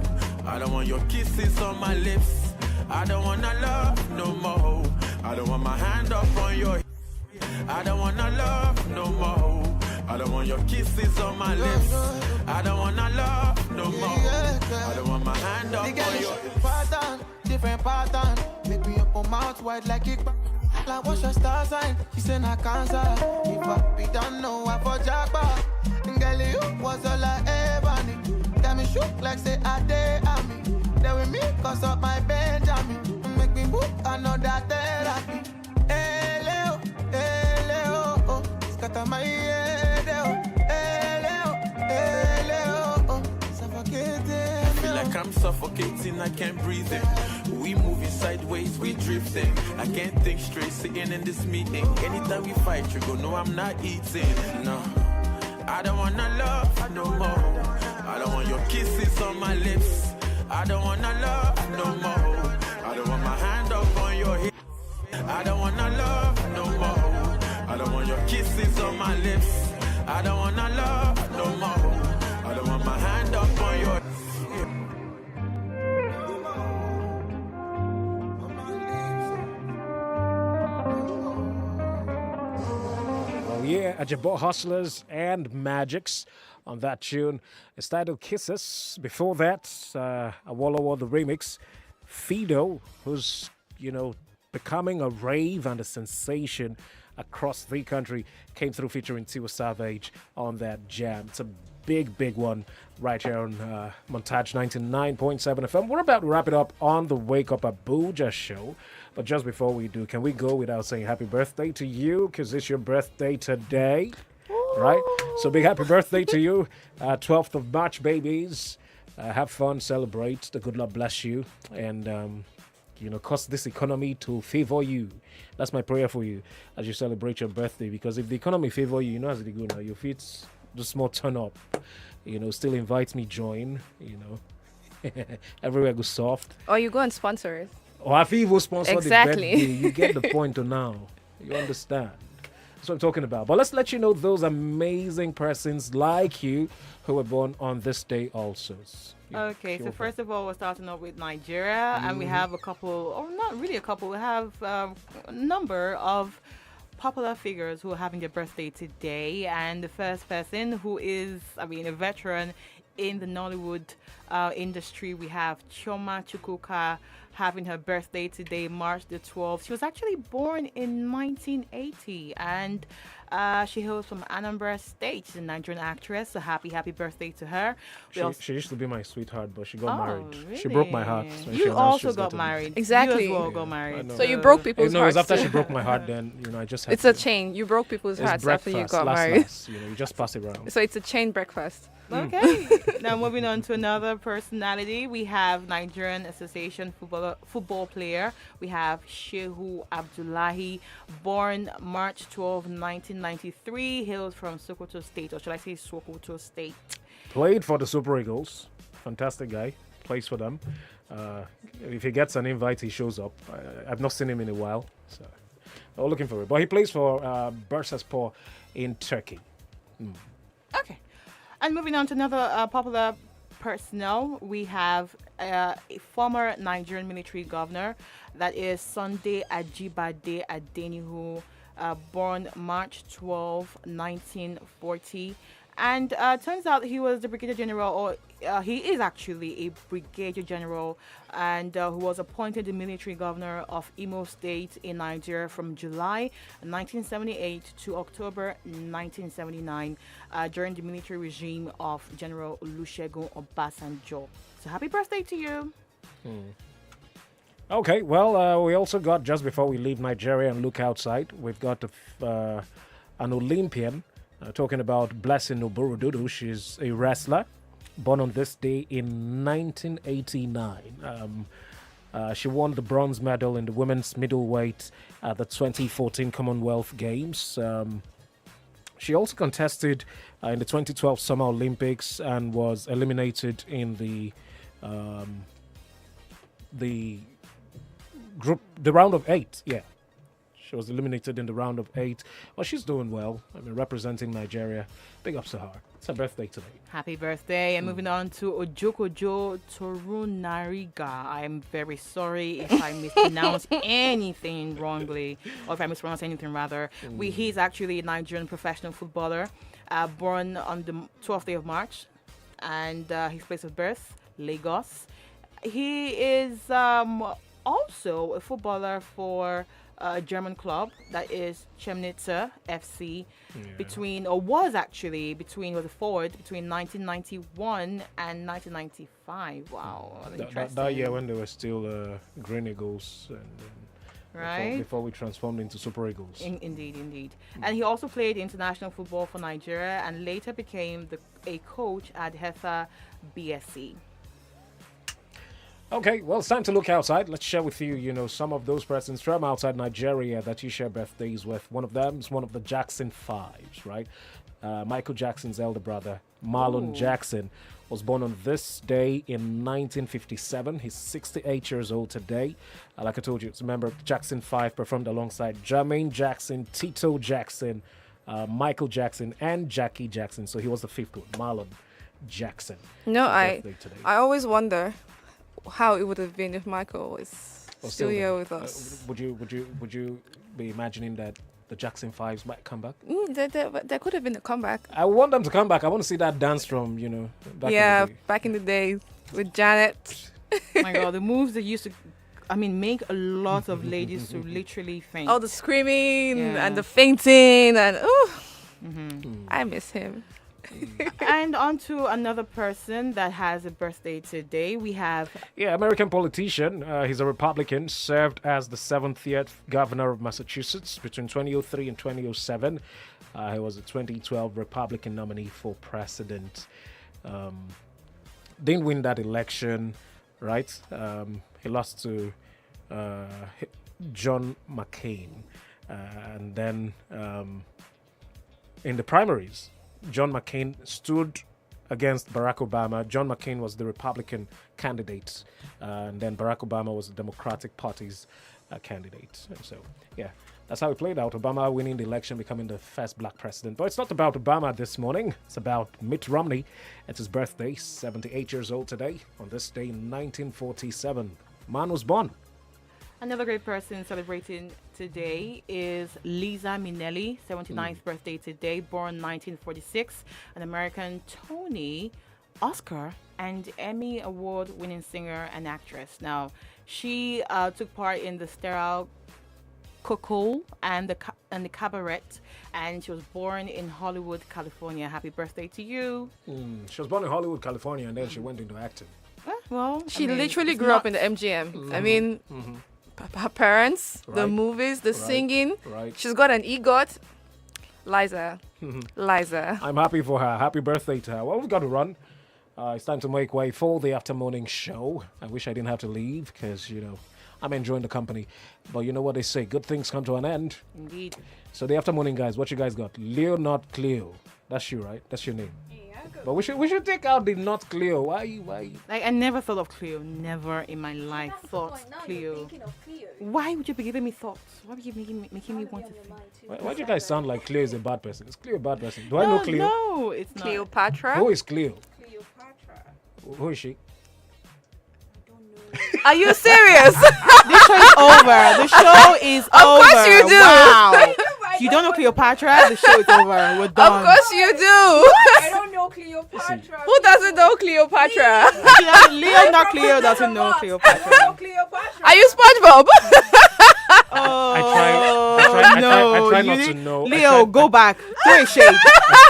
I don't want your kisses on my lips. I don't wanna love no more. I don't want my hand up on your. I don't wanna love no more. I don't want your kisses on my lips. I don't wanna love no more. I don't want my hand up on your. Pattern, different pattern. Make me up on mouth wide like it. Like what's your star sign? She said I cancer. If I be done, no, I for jackpot. Girl, you was all I ever need. Tell me shoot like say I dare on me. There with me, cause up my Benjamin. Make me book another therapy. Hey, Leo, oh. Scatter my head, I feel like I'm suffocating, I can't breathe in. We moving sideways, we drifting. I can't think straight, sitting in this meeting. Anytime we fight, you go know I'm not eating. No, I don't wanna love no more. I don't want your kisses on my lips. I don't wanna love no more. I don't want my hand up on your hip. I don't wanna love no more. I don't want your kisses on my lips. I don't wanna love no more. I don't want my hand up on your. Oh yeah, Ajabo Hustlers and Magics on that tune. It's titled Kisses. Before that, Awolowo the remix. Fido, who's, becoming a rave and a sensation across the country, came through featuring Tiwa Savage on that jam. It's a big one right here on Montage 99.7 FM. We're about to wrap it up on the Wake Up Abuja show. But just before we do, can we go without saying happy birthday to you? Because it's your birthday today, right? So big happy birthday to you. 12th of March, babies. Have fun, celebrate. The good Lord bless you. And, cause this economy to favor you. That's my prayer for you as you celebrate your birthday. Because if the economy favor you, as it go now, your feet do small turn up, still invite me join, everywhere goes soft. Or you go and sponsor it. Or if you sponsor Exactly. the birthday, you get the point to now. You understand? That's what I'm talking about. But let's let you know those amazing persons like you who were born on this day also. Okay, so first of all, we're starting off with Nigeria, and we have a couple, or not really a couple, we have a number of popular figures who are having their birthday today. And the first person who is, a veteran in the Nollywood industry, we have Chioma Chukwuka having her birthday today, March the 12th. She was actually born in 1980, and she hails from Anambra State. She's a Nigerian actress, so happy birthday to her. She used to be my sweetheart, but she got married. Really? She broke my heart. When she You announced also she's got getting married. Exactly. You as well got married. So you broke people's No, it was hearts. after she broke my heart, then, I just had It's a chain. You broke people's hearts after you got married. Last, you just pass it around. So it's a chain breakfast. Okay. Now moving on to another personality, we have Nigerian Association football player. We have Shehu Abdullahi, born March 12, 1993, hails from Sokoto State, or should I say Sokoto State? Played for the Super Eagles. Fantastic guy. Plays for them. If he gets an invite, he shows up. I've not seen him in a while, so I'm looking for it. But he plays for Bursaspor in Turkey. Okay. And moving on to another popular personnel, we have a former Nigerian military governor, that is Sunday Ajibade Adenihu, born March 12, 1940. And turns out he was the brigadier general, or he is actually a brigadier general, and who was appointed the military governor of Imo State in Nigeria from July 1978 to October 1979 during the military regime of General Olusegun Obasanjo. So happy birthday to you. Okay, well, we also got, just before we leave Nigeria and look outside, we've got an Olympian. Talking about Blessing Oborududu. She's a wrestler born on this day in 1989. She won the bronze medal in the women's middleweight at the 2014 Commonwealth Games. She also contested in the 2012 Summer Olympics and was eliminated in the round of 8. Yeah. She was eliminated in the round of 8. Well, she's doing well. Representing Nigeria. Big ups to her. It's her birthday today. Happy birthday. And moving on to Ojokojo Torunariga. I'm very sorry if I mispronounce anything wrongly, or if I mispronounce anything rather. He's actually a Nigerian professional footballer, born on the 12th day of March, and his place of birth, Lagos. He is also a footballer for a German club, that is Chemnitzer FC, was a forward between 1991 and 1995. Wow, that year when they were still Green Eagles, and right before we transformed into Super Eagles. Indeed. And he also played international football for Nigeria and later became a coach at Hefa BSC. Okay, well, it's time to look outside. Let's share with you, some of those persons from outside Nigeria that you share birthdays with. One of them is one of the Jackson Fives, right? Michael Jackson's elder brother, Marlon Jackson, was born on this day in 1957. He's 68 years old today. Like I told you, it's a member of the Jackson Five, performed alongside Jermaine Jackson, Tito Jackson, Michael Jackson, and Jackie Jackson. So he was the fifth one, Marlon Jackson. I always wonder how it would have been if Michael was still here with us. Would you be imagining that the Jackson Fives might come back? There could have been a comeback. I want them to come back. I want to see that dance from back in the day with Janet. Oh my God, the moves that used to make a lot of ladies to literally faint. All the screaming and the fainting and I miss him. And on to another person that has a birthday today. We have American politician. He's a Republican, served as the 7th governor of Massachusetts between 2003 and 2007. He was a 2012 Republican nominee for president. Didn't win that election, right? He lost to John McCain, and then in the primaries, John McCain stood against Barack Obama. John McCain was the Republican candidate, and then Barack Obama was the Democratic Party's candidate. And so, yeah, that's how it played out. Obama winning the election, becoming the first black president. But it's not about Obama this morning. It's about Mitt Romney. It's his birthday, 78 years old today. On this day in 1947, man was born. Another great person celebrating today is Liza Minnelli, 79th birthday today, born 1946, an American Tony, Oscar, and Emmy Award-winning singer and actress. Now, she took part in the Sterile Cuckoo and the Cabaret, and she was born in Hollywood, California. Happy birthday to you. She was born in Hollywood, California, and then she went into acting. Well, she literally grew up in the MGM. I mean, her parents, the movies, the singing. Right. She's got an EGOT. Liza. Liza. I'm happy for her. Happy birthday to her. Well, we've got to run. It's time to make way for the after morning show. I wish I didn't have to leave because, I'm enjoying the company. But you know what they say, good things come to an end. Indeed. So the after morning guys, what you guys got? Leo, not Cleo. That's you, right? That's your name. But we should take out the not Cleo. Why? Like, I never thought of Cleo. Never in my life thought Cleo. Why would you be giving me thoughts? Why would you making me want to think? Why do you guys sound like Cleo is a bad person? Is Cleo a bad person? Do I know Cleo? No, it's not. Cleopatra? Who is Cleo? Who is she? Are you serious? This show is over. The show is over. Of course you do. Wow. You don't know Cleopatra? The show is over. We're done. Of course you do. I don't know Cleopatra. Who doesn't know Cleopatra? Leo, not Cleo, doesn't know Cleopatra. Are you SpongeBob? I try not to know. Leo, go back. Throw a shade.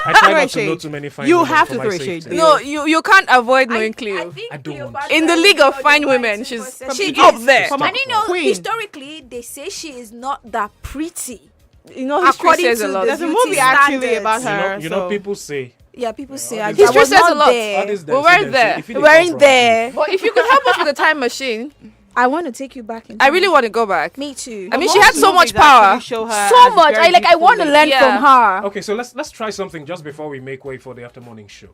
I try not to know too many fine You women have for to my throw a safety. shade. No, you can't avoid knowing Cleo. I don't want In the league of fine women, she's up there. And you know, Queen. historically, they say she is not that pretty. You know, history According says to a lot. There's a beauty movie actually about standards. her. You know, people say. Yeah, people say all I this- I was History says a not lot. there. All this We weren't there. if you We dey come weren't from there. But if you could help us with the time machine, I want to take you back. I really want to go back. Me too. I mean, she had so much power. Show her So as a much. very I want to beautiful learn lady. from her. Okay, so let's try something just before we make way for the after morning show.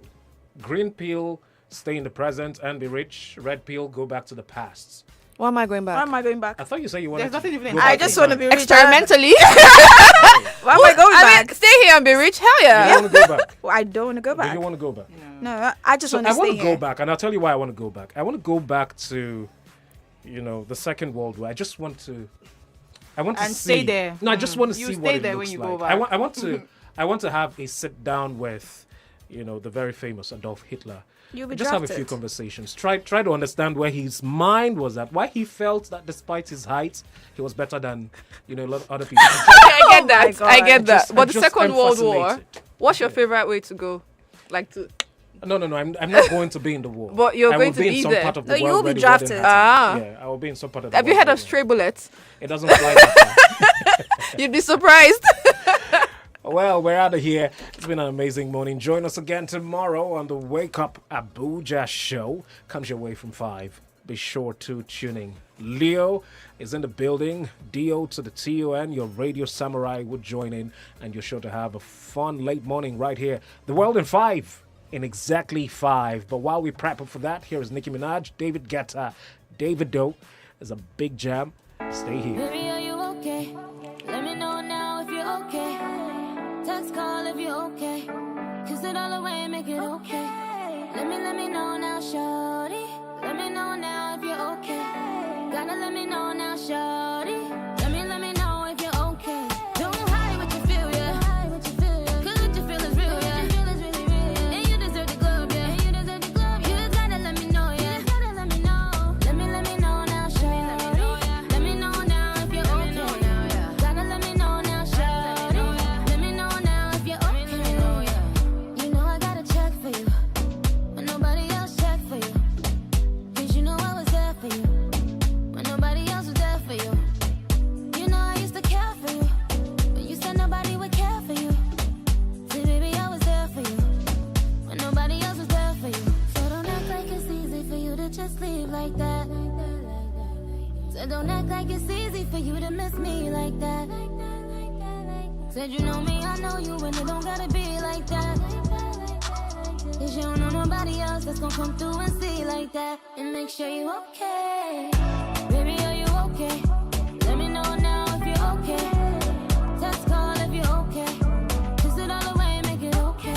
Green pill, stay in the present and be rich. Red pill, go back to the past. Why am I going Why back? am I going back? I thought you said you wanted There's nothing to even go in back I in just want to time. be rich. Experimentally. Why am I going back? mean, stay here and be rich. Hell You yeah. want to go back? Well, I don't want to go Do back. you want to go back? No, I just So want I to want stay to go here. back, and I'll tell you why I want to go back. I want to go back to, the Second World War. I just want to. I want to And see. stay there. No, I just want to You see stay what it there looks when you like. go I back. want to. I want to have a sit down with, the very famous Adolf Hitler. You'll be Just have a few drafted. conversations. Try to understand where his mind was at. Why he felt that despite his height, he was better than a lot of other people. Okay, I get that. my I God. get that. I'm But the just Second World War, fascinated. what's your favorite way to go? Like to. No. I'm not going to be in the war. But you're I going will to be be in some there. part of the No, you world will be where the war didn't drafted. happen. Ah. Yeah, I will be in some part of the Have you world heard of where stray bullets? it doesn't fly that far. You'd be surprised. Well, we're out of here. It's been an amazing morning. Join us again tomorrow on the Wake Up Abuja show. Comes your way from 5. Be sure to tune in. Leo is in the building. D.O. to the T.O.N. Your radio samurai would join in. And you're sure to have a fun late morning right here. The World in 5. In exactly 5. But while we prep up for that, here is Nicki Minaj, David Guetta, David Doe. There's a big jam. Stay here. Baby, are you okay? Let me know now if you're okay. Text, call if you're okay. Kiss it all away, make it okay. Let me know now, shorty. Let me know now if you're okay. Gotta let me know now, shorty. Let me know if you're okay. Don't hide what you feel, yeah. 'Cause what you feel is real, yeah. And you deserve the globe, yeah. You just gotta let me know, yeah. Let me know now, shorty. Let me know now if you're okay. Gotta let me know now, shorty. Let me know now if you're okay. You know I gotta check for you when nobody else check for you. 'Cause you know I was there for you when nobody else was there for you. You know I used to care for you, but you said nobody would care for you. See, baby, I was there for you when nobody else was there for you. So don't act like it's easy for you to just leave like that. So don't act like it's easy for you to miss me like that. Said you know me, I know you, and it don't gotta be like that. else that's gonna come through and see like that and make sure you okay. Baby, are you okay? Let me know now if you're okay. Text, call if you're okay. Kiss it all away, make it okay.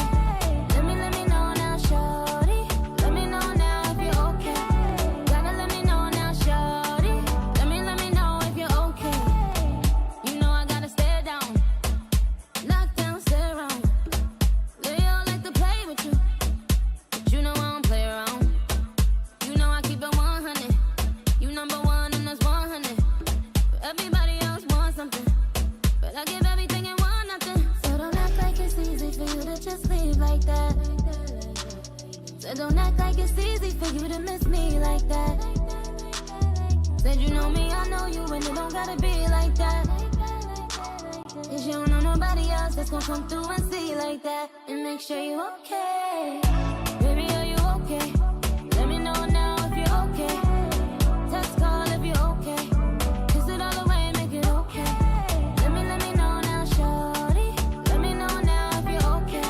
Let me know now, shorty. Let me know now if you're okay. Gotta let me know now, shorty. Let me know if you're okay. You know I gotta stay down, knock down, stay around. They all like to play with you, but you know I don't play around. You know I keep it 100. You number one and that's 100. But everybody else wants something, but I give everything and want nothing. So don't act like it's easy for you to just leave like that. So don't act like it's easy for you to miss me like that. Said you know me, I know you, and it don't gotta be like that. Cause you don't know nobody else that's gonna come through and see like that and make sure you okay. Baby, are you okay? Let me know now if you're okay. Text, call if you're okay. Kiss it all away, make it okay. Let me know now, shorty. Let me know now if you're okay.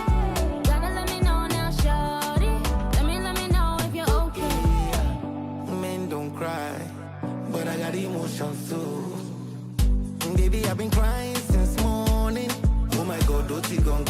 Gotta let me know now, shorty. Let me know if you're okay. Men don't cry, but I got emotions too. Baby, I've been crying since morning. Oh my God, Doti gone.